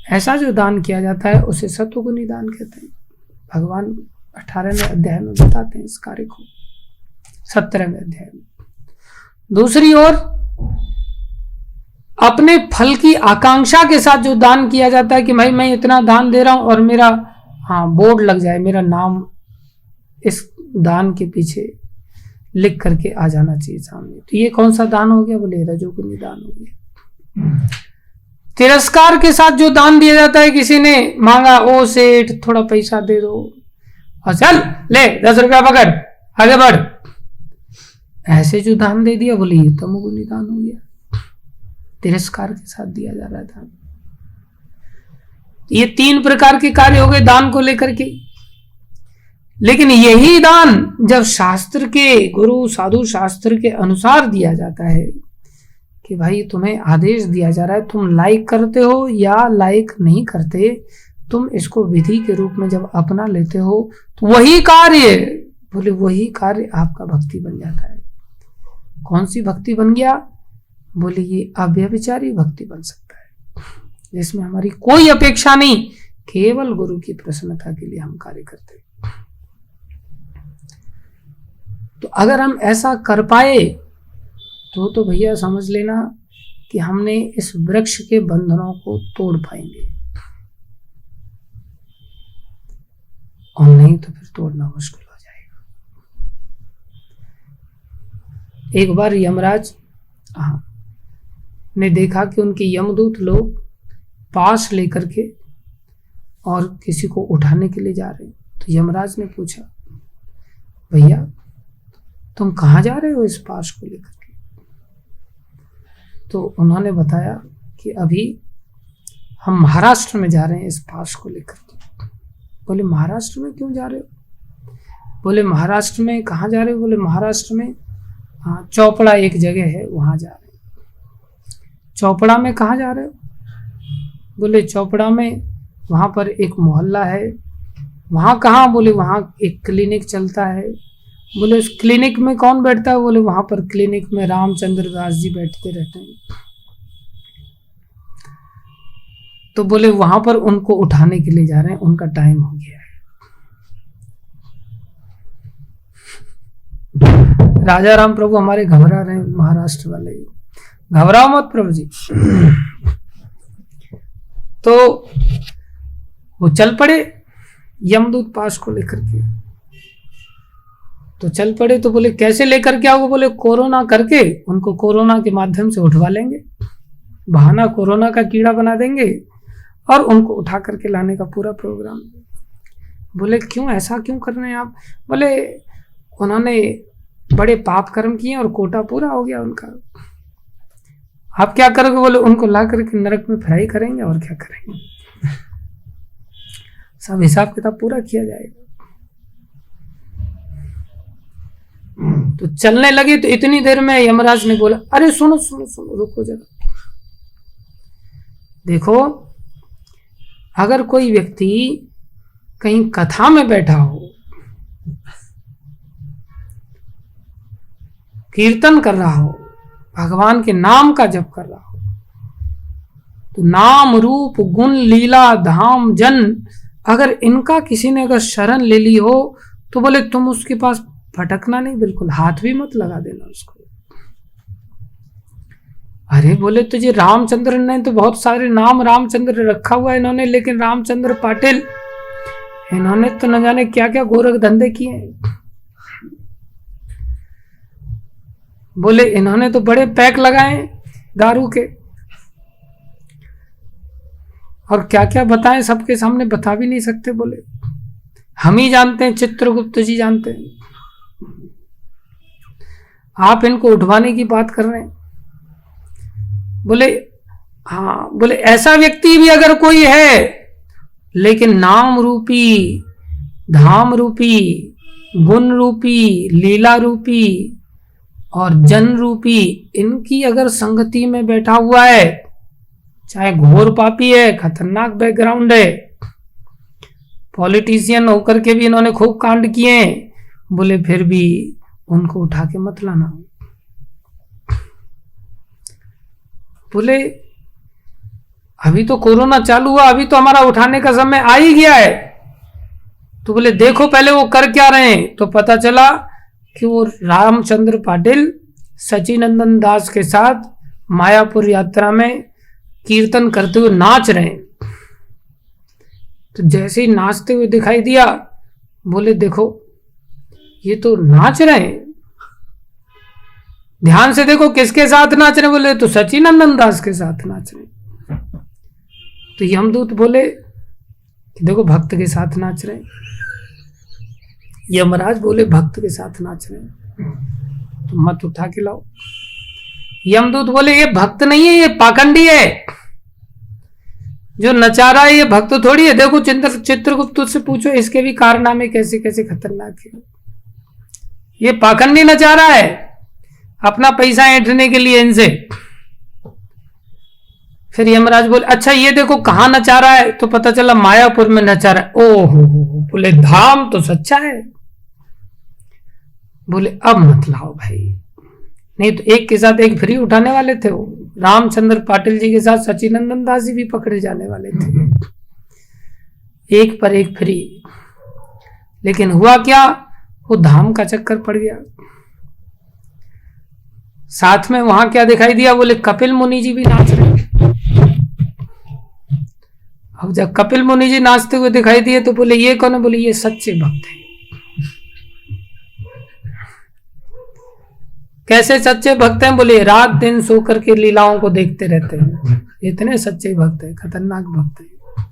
ऐसा जो दान किया जाता है उसे सत्वगुणी दान कहते हैं। भगवान 18वें अध्याय में बताते हैं इस कार्य को, 17वें अध्याय में। दूसरी ओर अपने फल की आकांक्षा के साथ जो दान किया जाता है कि भाई मैं इतना दान दे रहा हूं और मेरा बोर्ड लग जाए, मेरा नाम इस दान के पीछे लिख करके आ जाना चाहिए सामने, तो ये कौन सा दान हो गया? बोले रजोगुणी दान हो गया। तिरस्कार के साथ जो दान दिया जाता है, किसी ने मांगा, ओ सेठ थोड़ा पैसा दे दो, और चल ले 10 रुपया पकड़ आगे बढ़, ऐसे जो दान दे दिया, बोले ये तमोगुणी दान हो गया। तिरस्कार के साथ दिया जा रहा है दान। ये 3 प्रकार के कार्य हो गए दान को लेकर के। लेकिन यही दान जब शास्त्र के, गुरु साधु शास्त्र के अनुसार दिया जाता है कि भाई तुम्हें आदेश दिया जा रहा है, तुम लाइक करते हो या लाइक नहीं करते, तुम इसको विधि के रूप में जब अपना लेते हो, तो वही कार्य, बोले वही कार्य आपका भक्ति बन जाता है। कौन सी भक्ति बन गया? बोले ये अव्यभिचारी भक्ति बन सकता है, जिसमें हमारी कोई अपेक्षा नहीं, केवल गुरु की प्रसन्नता के लिए हम कार्य करते हैं। तो अगर हम ऐसा कर पाए तो भैया समझ लेना कि हमने इस वृक्ष के बंधनों को तोड़ पाएंगे, और नहीं तो फिर तोड़ना मुश्किल हो जाएगा। एक बार यमराज ने देखा कि उनके यमदूत लोग पास लेकर के और किसी को उठाने के लिए जा रहे हैं, तो यमराज ने पूछा, भैया तुम कहाँ जा रहे हो इस पास को लेकर के? तो उन्होंने बताया कि अभी हम महाराष्ट्र में जा रहे हैं इस पास को लेकर के। बोले महाराष्ट्र में क्यों जा रहे हो? बोले महाराष्ट्र में कहाँ जा रहे हो? बोले महाराष्ट्र में चौपड़ा एक जगह है, वहां जा रहे हैं। चौपड़ा में कहाँ जा रहे हो? बोले चौपड़ा में वहां पर एक मोहल्ला है, वहां कहाँ? बोले वहां एक क्लिनिक चलता है। बोले उस क्लिनिक में कौन बैठता है? बोले वहां पर क्लिनिक में रामचंद्र दास जी बैठते रहते हैं। तो बोले वहां पर उनको उठाने के लिए जा रहे हैं, उनका टाइम हो गया है। राजा राम प्रभु हमारे घबरा रहे हैं, महाराष्ट्र वाले, घबराओ मत प्रभु जी। तो वो चल पड़े यमदूत पास को लेकर के। तो चल पड़े, तो बोले कैसे लेकर के आओगे? बोले कोरोना करके उनको कोरोना के माध्यम से उठवा लेंगे, बहाना कोरोना का कीड़ा बना देंगे और उनको उठा करके लाने का पूरा प्रोग्राम। बोले क्यों, ऐसा क्यों कर रहे हैं आप? बोले उन्होंने बड़े पाप कर्म किए और कोटा पूरा हो गया उनका। आप क्या करोगे? बोले उनको ला करके नरक में फ्राई करेंगे, और क्या करेंगे, सब हिसाब किताब पूरा किया जाएगा। तो चलने लगे, तो इतनी देर में यमराज ने बोला, अरे सुनो सुनो सुनो, रुको जरा। देखो अगर कोई व्यक्ति कहीं कथा में बैठा हो, कीर्तन कर रहा हो, भगवान के नाम का जप कर रहा हो, तो नाम रूप गुण लीला धाम जन, अगर इनका किसी ने अगर शरण ले ली हो, तो बोले तुम उसके पास भटकना नहीं, बिल्कुल हाथ भी मत लगा देना उसको। अरे बोले तुझे रामचंद्र ने तो बहुत सारे नाम रामचंद्र रखा हुआ है इन्होंने, लेकिन रामचंद्र पाटिल इन्होंने तो न जाने क्या क्या गोरख धंधे किए हैं। बोले इन्होंने तो बड़े पैक लगाए दारू के, और क्या क्या बताएं, सबके सामने बता भी नहीं सकते। बोले हम ही जानते हैं, चित्रगुप्त जी जानते हैं, आप इनको उठवाने की बात कर रहे हैं। बोले हाँ, बोले ऐसा व्यक्ति भी अगर कोई है, लेकिन नाम रूपी, धाम रूपी, गुण रूपी, लीला रूपी और जन रूपी इनकी अगर संगति में बैठा हुआ है, चाहे घोर पापी है, खतरनाक बैकग्राउंड है, पॉलिटिशियन होकर के भी इन्होंने खूब कांड किए हैं, बोले फिर भी उनको उठा के मत लाना। बोले अभी तो कोरोना चालू हुआ, अभी तो हमारा उठाने का समय आ ही गया है। तो बोले देखो पहले वो कर क्या रहे हैं। तो पता चला कि वो रामचंद्र पाटिल सचिनंदन दास के साथ मायापुर यात्रा में कीर्तन करते हुए नाच रहे हैं। तो जैसे ही नाचते हुए दिखाई दिया, बोले देखो ये तो नाच रहे हैं, ध्यान से देखो किसके साथ नाच रहे। बोले तो सचिनंदन दास के साथ नाच रहे। तो यमदूत बोले कि देखो भक्त के साथ नाच रहे। यमराज बोले भक्त के साथ नाच रहे, तो मत उठा के लाओ। यमदूत बोले ये भक्त नहीं है, ये पाखंडी है, जो नचा रहा है ये भक्त थोड़ी है। देखो चित्रगुप्त से पूछो, इसके भी कारनामे कैसे कैसे खतरनाक है। ये पाखंडी नचा रहा है अपना पैसा ऐंठने के लिए इनसे। फिर यमराज बोले अच्छा ये देखो कहां नचा रहा है। तो पता चला मायापुर में नचा रहा है। ओहो, बोले धाम तो सच्चा है। बोले अब मत लाओ भाई, नहीं तो एक के साथ एक फ्री उठाने वाले थे। वो रामचंद्र पाटिल जी के साथ सचिनंदन दास जी भी पकड़े जाने वाले थे, एक पर एक फ्री। लेकिन हुआ क्या, वो धाम का चक्कर पड़ गया। साथ में वहां क्या दिखाई दिया, बोले कपिल मुनि जी भी नाच रहे। अब जब कपिल मुनि जी नाचते हुए दिखाई दिए तो बोले ये कौन है। बोले ये सच्चे भक्त हैं। कैसे सच्चे भक्त हैं। बोले रात दिन सो करके लीलाओं को देखते रहते हैं, इतने सच्चे भक्त हैं, खतरनाक भक्त हैं।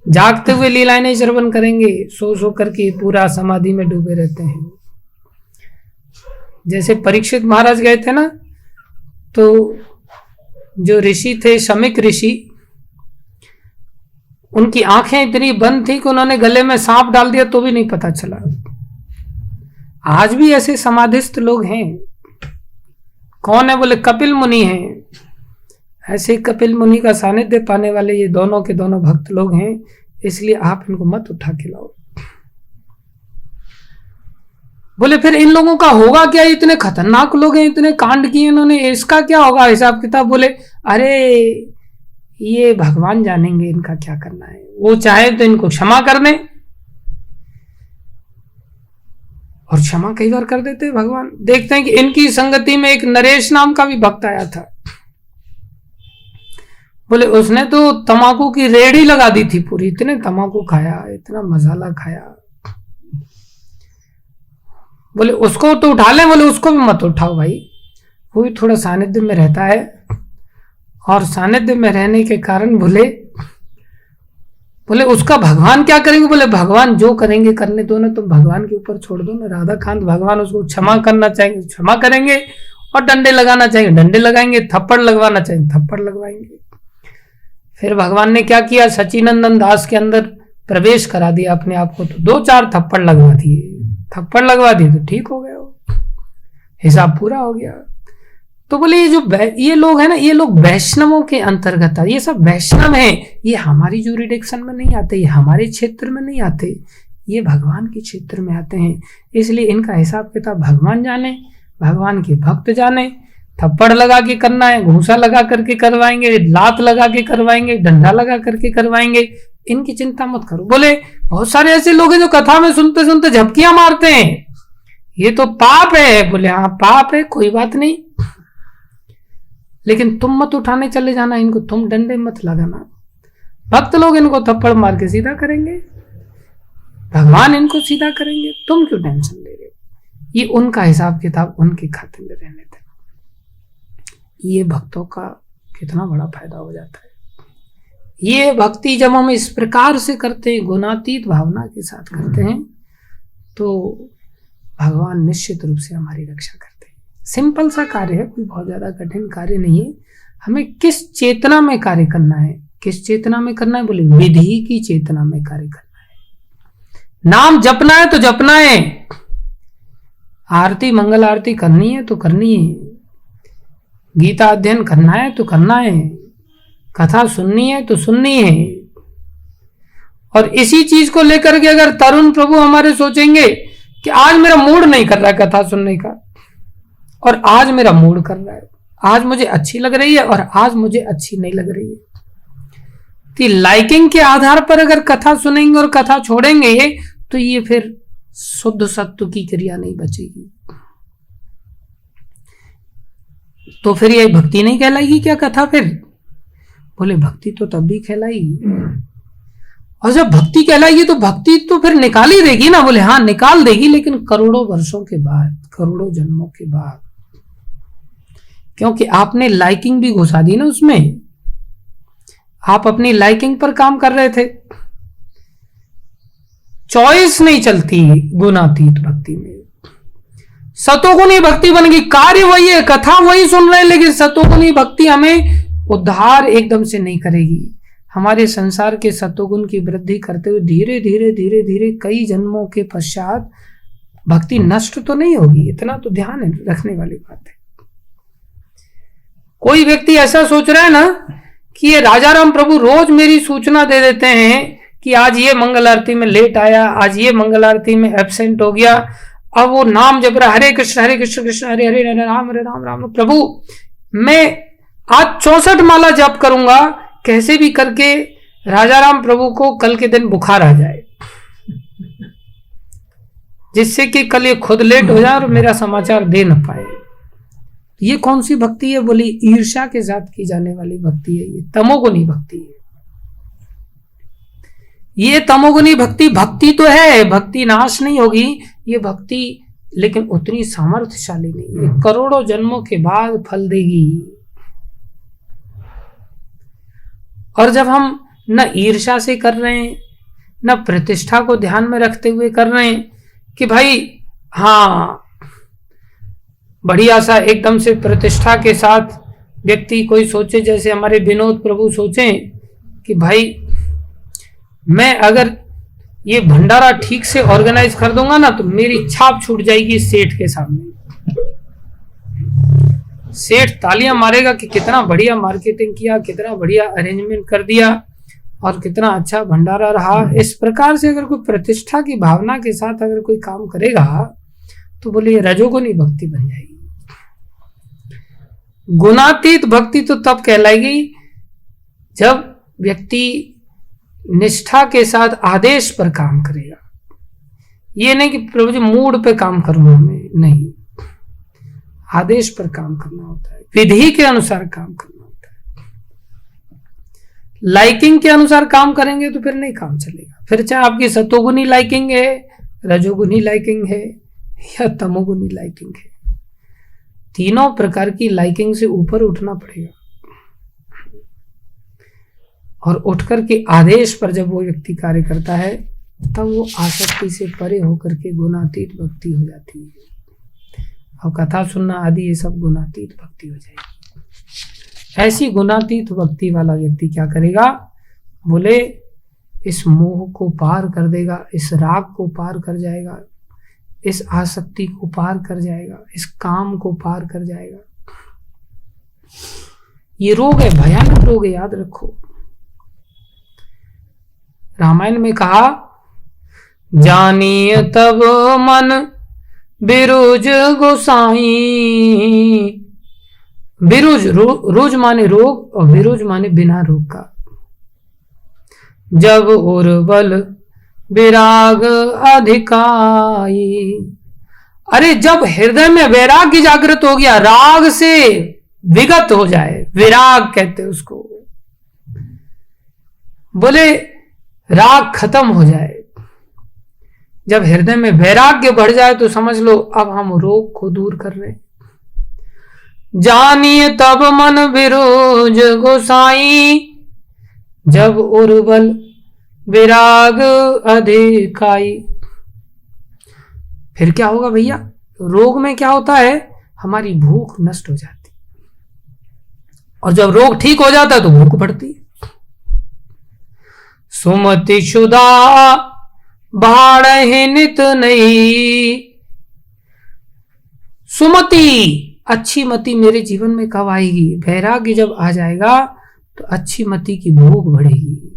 जागते हुए लीलाएं नहीं श्रवण करेंगे, सो सो करके पूरा समाधि में डूबे रहते हैं। जैसे परीक्षित महाराज गए थे ना, तो जो ऋषि थे शमिक ऋषि, उनकी आंखें इतनी बंद थी कि उन्होंने गले में सांप डाल दिया तो भी नहीं पता चला। आज भी ऐसे समाधिस्थ लोग हैं। कौन है। बोले कपिल मुनि हैं। ऐसे कपिल मुनि का सानिध्य पाने वाले ये दोनों के दोनों भक्त लोग हैं, इसलिए आप इनको मत उठा के लाओ। बोले फिर इन लोगों का होगा क्या, इतने खतरनाक लोग हैं, इतने कांड किए इन्होंने, इसका क्या होगा हिसाब किताब। बोले अरे ये भगवान जानेंगे इनका क्या करना है, वो चाहे तो इनको क्षमा कर दें। और क्षमा कई बार कर देते भगवान। देखते हैं कि इनकी संगति में एक नरेश नाम का भी भक्त आया था। बोले उसने तो तंबाकू की रेड़ी लगा दी थी पूरी, इतने तंबाकू खाया, इतना मसाला खाया। बोले उसको तो उठा लें। बोले उसको भी मत उठाओ भाई, वो भी थोड़ा सानिध्य में रहता है, और सानिध्य में रहने के कारण बोले उसका भगवान क्या करेंगे। बोले भगवान जो करेंगे करने दो ना, तुम भगवान के ऊपर छोड़ दो ना। राधाकांत भगवान उसको क्षमा करना चाहेंगे क्षमा करेंगे, और डंडे लगाना चाहेंगे डंडे लगाएंगे, थप्पड़ लगवाना चाहेंगे थप्पड़ लगवाएंगे। फिर भगवान ने क्या किया, सचिनंदन दास के अंदर प्रवेश करा दिया अपने आप को, तो 2-4 थप्पड़ लगवा दिए तो ठीक हो गया, हिसाब पूरा हो गया। तो बोले ये लोग है ना, ये लोग वैष्णवों के अंतर्गत आते, ये सब वैष्णव हैं, ये हमारी ज्यूरिडिक्शन में नहीं आते, ये हमारे क्षेत्र में नहीं आते, ये भगवान के क्षेत्र में आते हैं। इसलिए इनका हिसाब किताब भगवान जाने, भगवान के भक्त जाने। थप्पड़ लगा के करना है, घूसा लगा करके करवाएंगे, लात लगा के करवाएंगे, डंडा लगा करके करवाएंगे, इनकी चिंता मत करो। बोले बहुत सारे ऐसे लोग हैं जो कथा में सुनते सुनते झपकियां मारते हैं, ये तो पाप है। बोले हाँ पाप है, कोई बात नहीं, लेकिन तुम मत उठाने चले जाना इनको, तुम डंडे मत लगाना। भक्त लोग इनको थप्पड़ मार के सीधा करेंगे, भगवान इनको सीधा करेंगे, तुम क्यों टेंशन ले रहे हो। ये उनका हिसाब किताब उनके खाते में रहने देना। ये भक्तों का कितना बड़ा फायदा हो जाता है। ये भक्ति जब हम इस प्रकार से करते हैं, गुणातीत भावना के साथ करते हैं, तो भगवान निश्चित रूप से हमारी रक्षा करते हैं। सिंपल सा कार्य है, कोई बहुत ज्यादा कठिन कार्य नहीं है। हमें किस चेतना में कार्य करना है? किस चेतना में करना है? बोले विधि की चेतना में कार्य करना है। नाम जपना है तो जपना है, आरती मंगल आरती करनी है तो करनी है, गीता अध्ययन करना है तो करना है, कथा सुननी है तो सुननी है। और इसी चीज को लेकर के अगर तरुण प्रभु हमारे सोचेंगे कि आज मेरा मूड नहीं कर रहा है कथा सुनने का, और आज मेरा मूड कर रहा है, आज मुझे अच्छी लग रही है और आज मुझे अच्छी नहीं लग रही है, तो लाइकिंग के आधार पर अगर कथा सुनेंगे और कथा छोड़ेंगे तो ये फिर शुद्ध सत्व की क्रिया नहीं बचेगी। तो फिर ये भक्ति नहीं कहलाएगी क्या कथा? फिर बोले भक्ति तो तब भी कहलाएगी, और जब भक्ति कहलाएगी तो भक्ति तो फिर निकाल ही देगी ना। बोले हाँ निकाल देगी, लेकिन करोड़ों वर्षों के बाद, करोड़ों जन्मों के बाद, क्योंकि आपने लाइकिंग भी घुसा दी ना उसमें। आप अपनी लाइकिंग पर काम कर रहे थे, चॉइस नहीं चलती गुणातीत भक्ति में। सतोगुणी भक्ति बन गई, कार्य वही है, कथा वही सुन रहे हैं, लेकिन सतोगुणी भक्ति हमें उद्धार एकदम से नहीं करेगी। हमारे संसार के सतोगुण की वृद्धि करते हुए धीरे धीरे धीरे धीरे कई जन्मों के पश्चात भक्ति नष्ट तो नहीं होगी, इतना तो ध्यान रखने वाली बात है। कोई व्यक्ति ऐसा सोच रहा है ना कि ये राजाराम प्रभु रोज मेरी सूचना दे देते हैं कि आज ये मंगल आरती में लेट आया, आज ये मंगल आरती में एब्सेंट हो गया, अब वो नाम जप रहा हरे कृष्ण कृष्ण हरे हरे राम राम। प्रभु मैं आज 64 माला जप करूंगा, कैसे भी करके राजाराम प्रभु को कल के दिन बुखार आ जाए, जिससे कि कल ये खुद लेट हो जाए और मेरा समाचार दे न पाए। ये कौन सी भक्ति है? बोली ईर्ष्या के साथ की जाने वाली भक्ति है, ये तमोगुनी भक्ति है। ये तमोगुनी भक्ति, भक्ति तो है, भक्ति नाश नहीं होगी ये भक्ति, लेकिन उतनी सामर्थ्यशाली नहीं है, करोड़ों जन्मों के बाद फल देगी। और जब हम न ईर्ष्या से कर रहे हैं, न प्रतिष्ठा को ध्यान में रखते हुए कर रहे हैं कि भाई हाँ बढ़िया सा एकदम से प्रतिष्ठा के साथ व्यक्ति कोई सोचे, जैसे हमारे विनोद प्रभु सोचें कि भाई मैं अगर ये भंडारा ठीक से ऑर्गेनाइज कर दूंगा ना तो मेरी छाप छूट जाएगी सेठ के सामने। सेठ तालियां मारेगा कि कितना बढ़िया मार्केटिंग किया, कितना बढ़िया अरेंजमेंट कर दिया और कितना अच्छा भंडारा रहा। इस प्रकार से अगर कोई प्रतिष्ठा की भावना के साथ अगर कोई काम करेगा तो बोले ये रजोगुनी भक्ति बन जाएगी। गुणातीत भक्ति तो तब कहलाएगी जब व्यक्ति निष्ठा के साथ आदेश पर काम करेगा। ये नहीं कि प्रभु जी मूड पे काम करूंगा मैं, नहीं, आदेश पर काम करना होता है, विधि के अनुसार काम करना होता है। लाइकिंग के अनुसार काम करेंगे तो फिर नहीं काम चलेगा। फिर चाहे आपकी सतोगुनी लाइकिंग है, रजोगुनी लाइकिंग है या तमोगुनी लाइकिंग है, तीनों प्रकार की लाइकिंग से ऊपर उठना पड़ेगा। और उठ करके आदेश पर जब वो व्यक्ति कार्य करता है तब वो आसक्ति से परे होकर के गुणातीत भक्ति हो जाती है। और कथा सुनना आदि ये सब गुणातीत भक्ति हो जाएगी। ऐसी गुणातीत भक्ति वाला व्यक्ति क्या करेगा? बोले इस मोह को पार कर देगा, इस राग को पार कर जाएगा, इस आसक्ति को पार कर जाएगा, इस काम को पार कर जाएगा। ये रोग है, भयानक रोग है, याद रखो। रामायण में कहा जानिए तब मन बिरुज गोसाई। बिरुज रोज माने रोग और विरुज माने बिना रोग का। जब उर्बल विराग अधिकाई। अरे जब हृदय में वैराग्य जागृत हो गया, राग से विगत हो जाए, विराग कहते हैं उसको, बोले राग खत्म हो जाए, जब हृदय में वैराग्य बढ़ जाए तो समझ लो अब हम रोग को दूर कर रहे हैं। जानिए तब मन विरोज गोसाई, जब उर्बल विराग अधिकाई। फिर क्या होगा भैया? रोग में क्या होता है? हमारी भूख नष्ट हो जाती और जब रोग ठीक हो जाता है तो भूख बढ़ती है। सुमति शुदा बाढ़ नित नहीं। सुमति, अच्छी मति मेरे जीवन में कब आएगी? वैराग्य जब आ जाएगा तो अच्छी मति की भूख बढ़ेगी।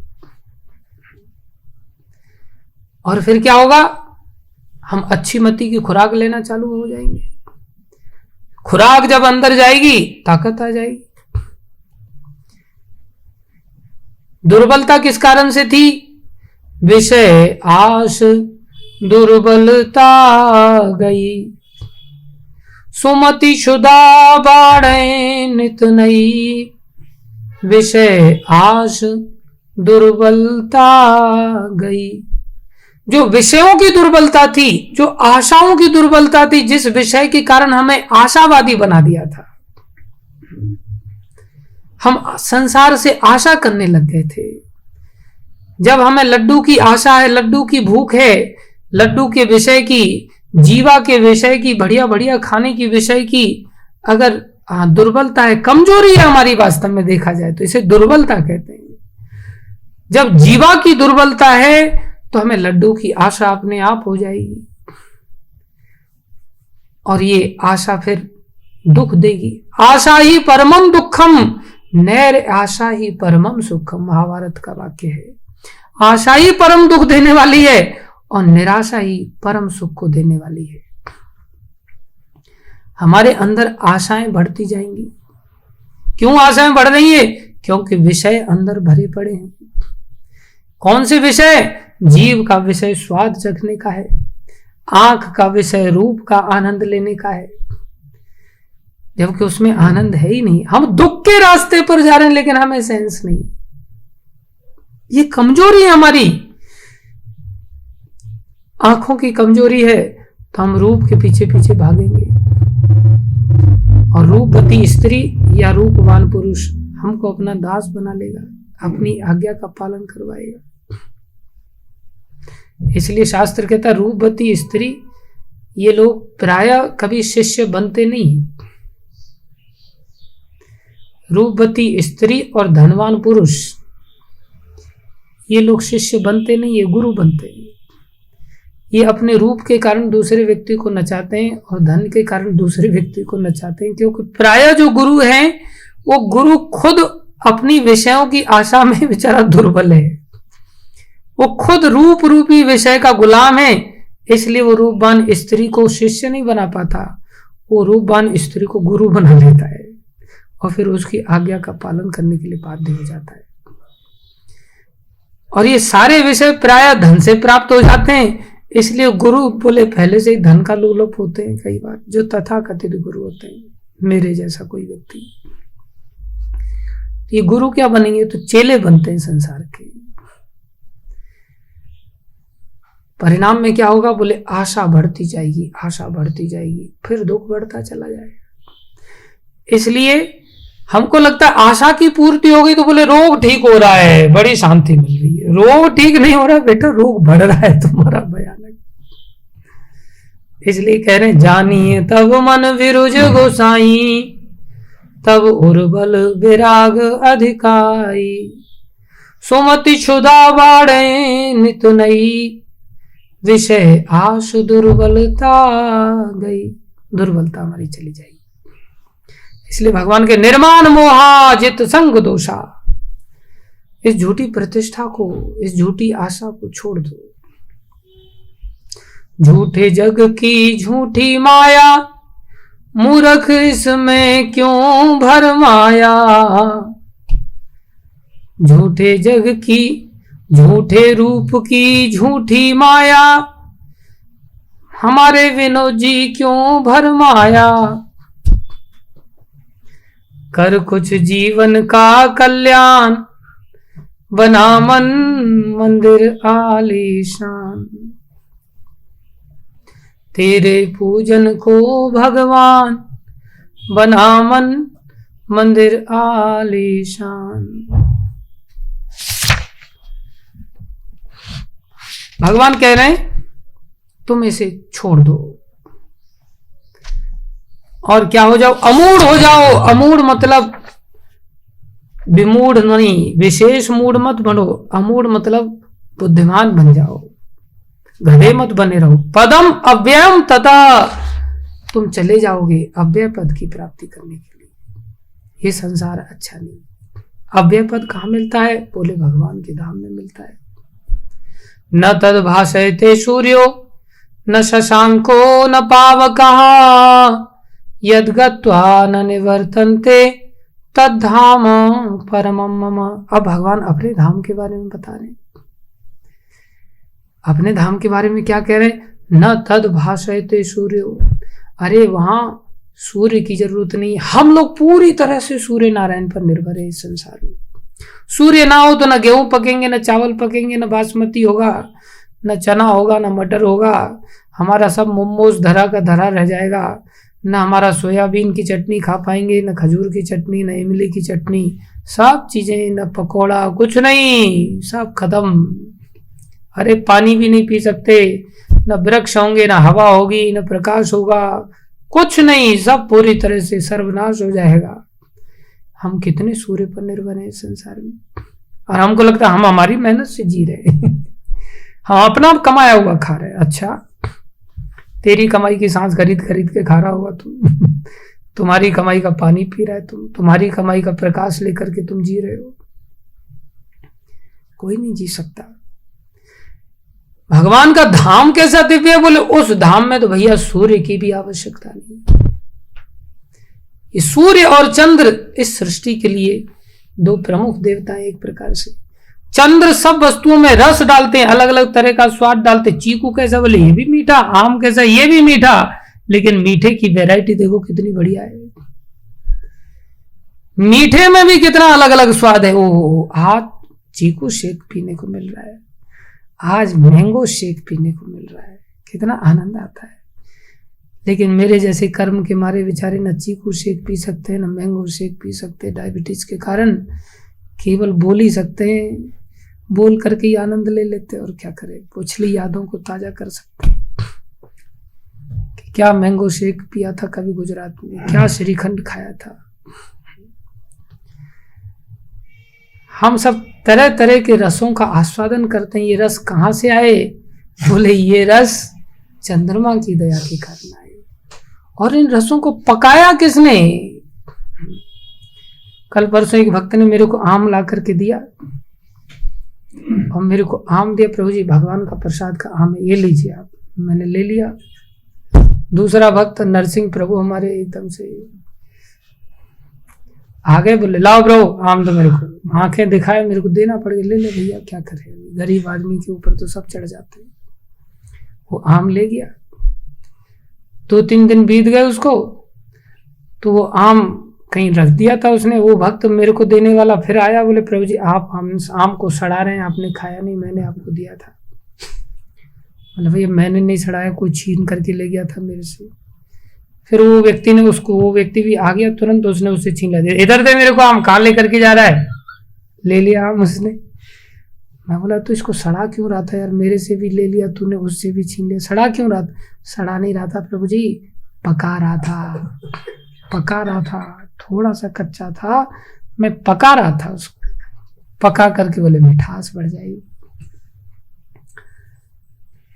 और फिर क्या होगा? हम अच्छी मति की खुराक लेना चालू हो जाएंगे। खुराक जब अंदर जाएगी ताकत आ जाएगी। दुर्बलता किस कारण से थी? विषय आश दुर्बलता गई। सुमति शुदा बाढ़े नित नई। विषय आश दुर्बलता गई। जो विषयों की दुर्बलता थी, जो आशाओं की दुर्बलता थी, जिस विषय के कारण हमें आशावादी बना दिया था, हम संसार से आशा करने लग गए थे। जब हमें लड्डू की आशा है, लड्डू की भूख है, लड्डू के विषय की, जीवा के विषय की, बढ़िया बढ़िया खाने की विषय की अगर दुर्बलता है, कमजोरी है हमारी, वास्तव में देखा जाए तो इसे दुर्बलता कहते हैं। जब जीवा की दुर्बलता है तो हमें लड्डू की आशा अपने आप हो जाएगी और ये आशा फिर दुख देगी। आशा ही परमम दुखम नैर आशा ही परमम सुखम, महाभारत का वाक्य है। आशा ही परम दुख देने वाली है और निराशा ही परम सुख को देने वाली है। हमारे अंदर आशाएं बढ़ती जाएंगी। क्यों आशाएं बढ़ रही है? क्योंकि विषय अंदर भरे पड़े हैं। कौन से विषय? जीव का विषय स्वाद चखने का है, आंख का विषय रूप का आनंद लेने का है, जबकि उसमें आनंद है ही नहीं। हम दुख के रास्ते पर जा रहे हैं लेकिन हमें सेंस नहीं। ये कमजोरी है हमारी। आंखों की कमजोरी है तो हम रूप के पीछे पीछे भागेंगे और रूपवती स्त्री या रूपवान पुरुष हमको अपना दास बना लेगा, अपनी आज्ञा का पालन करवाएगा। इसलिए शास्त्र कहता है रूपवती स्त्री, ये लोग प्रायः कभी शिष्य बनते नहीं। रूपवती स्त्री और धनवान पुरुष, ये लोग शिष्य बनते नहीं, ये गुरु बनते हैं। ये अपने रूप के कारण दूसरे व्यक्ति को नचाते हैं और धन के कारण दूसरे व्यक्ति को नचाते हैं, क्योंकि प्रायः जो गुरु हैं वो गुरु खुद अपनी विषयों की आशा में बेचारा दुर्बल है। वो खुद रूप रूपी विषय का गुलाम है, इसलिए वो रूपवान स्त्री को शिष्य नहीं बना पाता। वो रूपवान स्त्री को गुरु बना लेता है और फिर उसकी आज्ञा का पालन करने के लिए बाध्य हो जाता है। और ये सारे विषय प्रायः धन से प्राप्त हो जाते हैं, इसलिए गुरु बोले पहले से ही धन का लोलुप होते हैं। कई बार जो तथाकथित गुरु होते हैं, मेरे जैसा कोई व्यक्ति, ये गुरु क्या बनेंगे? तो चेले बनते हैं संसार के। परिणाम में क्या होगा? बोले आशा बढ़ती जाएगी, आशा बढ़ती जाएगी, फिर दुख बढ़ता चला जाएगा। इसलिए हमको लगता है आशा की पूर्ति हो गई तो बोले रोग ठीक हो रहा है, बड़ी शांति मिल रही है। रोग ठीक नहीं हो रहा बेटा, रोग बढ़ रहा है तुम्हारा, भयानक। इसलिए कह रहे हैं जानिए तब मन विरुज गोसाई, तब उर्बल विराग अधिकाई। सुमति क्षुधा बाढ़े नित नई, विषय आश दुर्बलता गई। दुर्बलता हमारी चली जाएगी। इसलिए भगवान के निर्माण मोहा जित संग दोषा, इस झूठी प्रतिष्ठा को, इस झूठी आशा को छोड़ दो। झूठे जग की झूठी माया, मूर्ख इसमें क्यों भरमाया। झूठे जग की, झूठे रूप की झूठी माया, हमारे विनोद जी क्यों भरमाया। कर कुछ जीवन का कल्याण, बना मन मंदिर आलीशान। तेरे पूजन को भगवान, बना मन मंदिर आलीशान। भगवान कह रहे हैं तुम इसे छोड़ दो और क्या हो जाओ? अमूढ़ हो जाओ। अमूढ़ मतलब विमूढ़ नहीं, विशेष मूढ़ मत बनो, अमूढ़ मतलब बुद्धिमान बन जाओ, गधे मत बने रहो। पदम अव्ययम तथा, तुम चले जाओगे अव्यय पद की प्राप्ति करने के लिए। ये संसार अच्छा नहीं। अव्यय पद कहाँ मिलता है? बोले भगवान के धाम में मिलता है। न तद भाषयते सूर्यो न शशांको न पावकः यद गत्वा न निवर्तन्ते तद्धाम परमम मम। अब भगवान अपने धाम के बारे में बता रहे हैं। अपने धाम के बारे में क्या कह रहे हैं? न तद भाषयते सूर्यो, अरे वहां सूर्य की जरूरत नहीं। हम लोग पूरी तरह से सूर्य नारायण पर निर्भर है इस संसार में। सूर्य ना हो तो न गेहूं पकेंगे, न चावल पकेंगे, न बासमती होगा, न चना होगा, न मटर होगा। हमारा सब मोमोज धरा का धरा रह जाएगा। न हमारा सोयाबीन की चटनी खा पाएंगे, न खजूर की चटनी, न इमली की चटनी, सब चीजें, न पकोड़ा, कुछ नहीं, सब खत्म। अरे पानी भी नहीं पी सकते, न वृक्ष होंगे, न हवा होगी, न प्रकाश होगा, कुछ नहीं, सब पूरी तरह से सर्वनाश हो जाएगा। हम कितने सूर्य पर निर्भर हैं इस संसार में, और हमको लगता है हम हमारी मेहनत से जी रहे हैं। हम अपना कमाया हुआ खा रहे हैं। अच्छा, तेरी कमाई की सांस खरीद खरीद के खा रहा होगा तुम। तुम्हारी कमाई का पानी पी रहा है तुम, तुम्हारी कमाई का प्रकाश लेकर के तुम जी रहे हो। कोई नहीं जी सकता। भगवान का धाम कैसा दिव्य है? बोले उस धाम में तो भैया सूर्य की भी आवश्यकता नहीं। ये सूर्य और चंद्र इस सृष्टि के लिए दो प्रमुख देवता हैं। एक प्रकार से चंद्र सब वस्तुओं में रस डालते हैं, अलग अलग तरह का स्वाद डालते। चीकू कैसा? बोले ये भी मीठा। आम कैसा? ये भी मीठा। लेकिन मीठे की वैरायटी देखो कितनी बढ़िया है। मीठे में भी कितना अलग अलग स्वाद है। ओ आज चीकू शेक पीने को मिल रहा है, आज मैंगो शेक पीने को मिल रहा है, कितना आनंद आता है। लेकिन मेरे जैसे कर्म के मारे बेचारे न चीकू शेक पी सकते हैं, न मैंगो शेक पी सकते हैं। डायबिटीज के कारण केवल बोल ही सकते हैं, बोल करके ही आनंद ले लेते हैं। और क्या करें, पिछली यादों को ताजा कर सकते हैं। क्या मैंगो शेक पिया था कभी गुजरात में, क्या श्रीखंड खाया था। हम सब तरह तरह के रसों का आस्वादन करते हैं। ये रस कहाँ से आए? बोले ये रस चंद्रमा की दया के कारण आए। और इन रसों को पकाया किसने? कल परसों एक भक्त ने मेरे को आम ला करके दिया, और मेरे को आम दिया, प्रभु जी भगवान का प्रसाद का आम है, ये लीजिए आप। मैंने ले लिया। दूसरा भक्त नरसिंह प्रभु हमारे एकदम से आ गए, बोले लाओ ब्रो आम दो मेरे को। आंखें दिखाए, मेरे को देना पड़ गया। ले ले भैया, क्या करे, गरीब आदमी के ऊपर तो सब चढ़ जाते हैं। वो आम ले गया। 2-3 दिन बीत गए उसको, तो वो आम कहीं रख दिया था उसने। वो भक्त मेरे को देने वाला फिर आया, बोले प्रभु जी आप आम को सड़ा रहे हैं, आपने खाया नहीं, मैंने आपको दिया था। मतलब भैया मैंने नहीं सड़ाया, कोई छीन करके ले गया था मेरे से। फिर वो व्यक्ति ने उसको, वो व्यक्ति भी आ गया तुरंत, उसने उससे छीन लिया। इधर दे मेरे को आम, कहाँ लेकर के जा रहा है? ले लिया आम उसने। मैं बोला तो इसको सड़ा क्यों रहा था यार, मेरे से भी ले लिया तूने, उससे भी छीन लिया, सड़ा क्यों रहा था? सड़ा नहीं रहा था प्रभु जी, पका रहा था, पका रहा था, थोड़ा सा कच्चा था, मैं पका रहा था उसको, पका करके। बोले मिठास बढ़ जाएगी।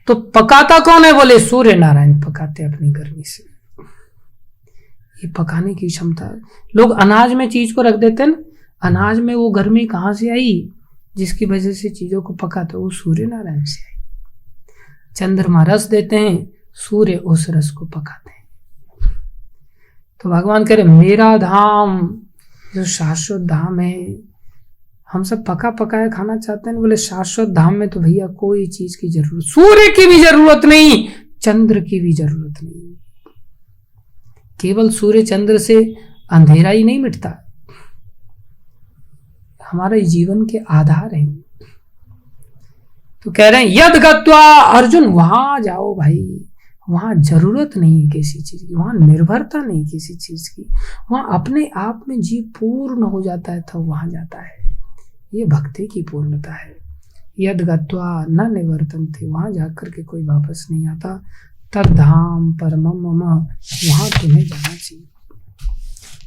तो पकाता कौन है? बोले सूर्य नारायण पकाते अपनी गर्मी से। ये पकाने की क्षमता। लोग अनाज में चीज को रख देते हैं, अनाज में वो गर्मी कहाँ से आई जिसकी वजह से चीजों को पकाते? वो सूर्य नारायण से आई। चंद्रमा रस देते हैं, सूर्य उस रस को पकाते हैं। तो भगवान कह रहे मेरा धाम जो शाश्वत धाम है, हम सब पका पकाया खाना चाहते हैं। बोले शाश्वत धाम में तो भैया कोई चीज की जरूरत, सूर्य की भी जरूरत नहीं, चंद्र की भी जरूरत नहीं। केवल सूर्य चंद्र से अंधेरा ही नहीं मिटता, हमारे जीवन के आधार हैं। तो कह रहे हैं यद गत्वा, अर्जुन वहां जाओ भाई, वहां जरूरत नहीं है किसी चीज की, वहां निर्भरता नहीं किसी चीज की, वहां अपने आप में जीव पूर्ण हो जाता है, तो वहां जाता है। ये भक्ति की पूर्णता है। यद गत्वा न निवर्तन्ते, वहां जाकर के कोई वापस नहीं आता। तद धाम परमम मम, वहां तुम्हें जाना चाहिए।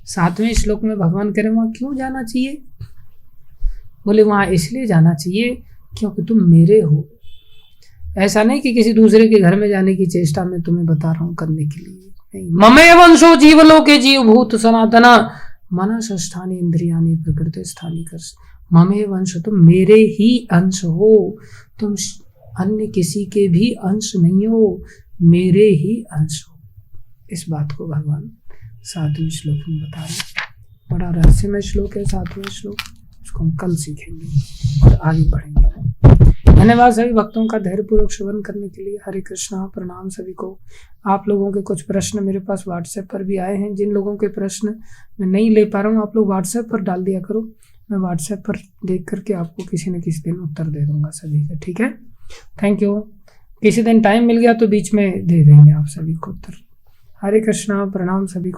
7वें श्लोक में भगवान कह रहे वहां क्यों जाना चाहिए? बोले वहां इसलिए जाना चाहिए क्योंकि तुम मेरे हो। ऐसा नहीं कि किसी दूसरे के घर में जाने की चेष्टा में तुम्हें बता रहा हूं करने के लिए नहीं। ममे वंशो जीवलोके जीवभूत सनातना मनसस्थानी इंद्रियानी प्रकृति स्थानी कर। ममे वंश, तुम मेरे ही अंश हो, तुम अन्य किसी के भी अंश नहीं हो, मेरे ही अंश हो। इस बात को भगवान 7वें श्लोक में बता रहे हैं। बड़ा रहस्यमय श्लोक है 7वां श्लोक, उसको हम कल सीखेंगे और आगे बढ़ेंगे। धन्यवाद सभी भक्तों का धैर्यपूर्वक श्रवण करने के लिए। हरे कृष्णा, प्रणाम सभी को। आप लोगों के कुछ प्रश्न मेरे पास व्हाट्सएप पर भी आए हैं। जिन लोगों के प्रश्न मैं नहीं ले पा रहा हूँ, आप लोग व्हाट्सएप पर डाल दिया करो, मैं व्हाट्सएप पर देख करके आपको किसी न किसी दिन उत्तर दे दूंगा सभी का, ठीक है। Thank you. किसी दिन टाइम मिल गया तो बीच में दे देंगे आप सभी को उत्तर। हरे कृष्णा, प्रणाम सभी को।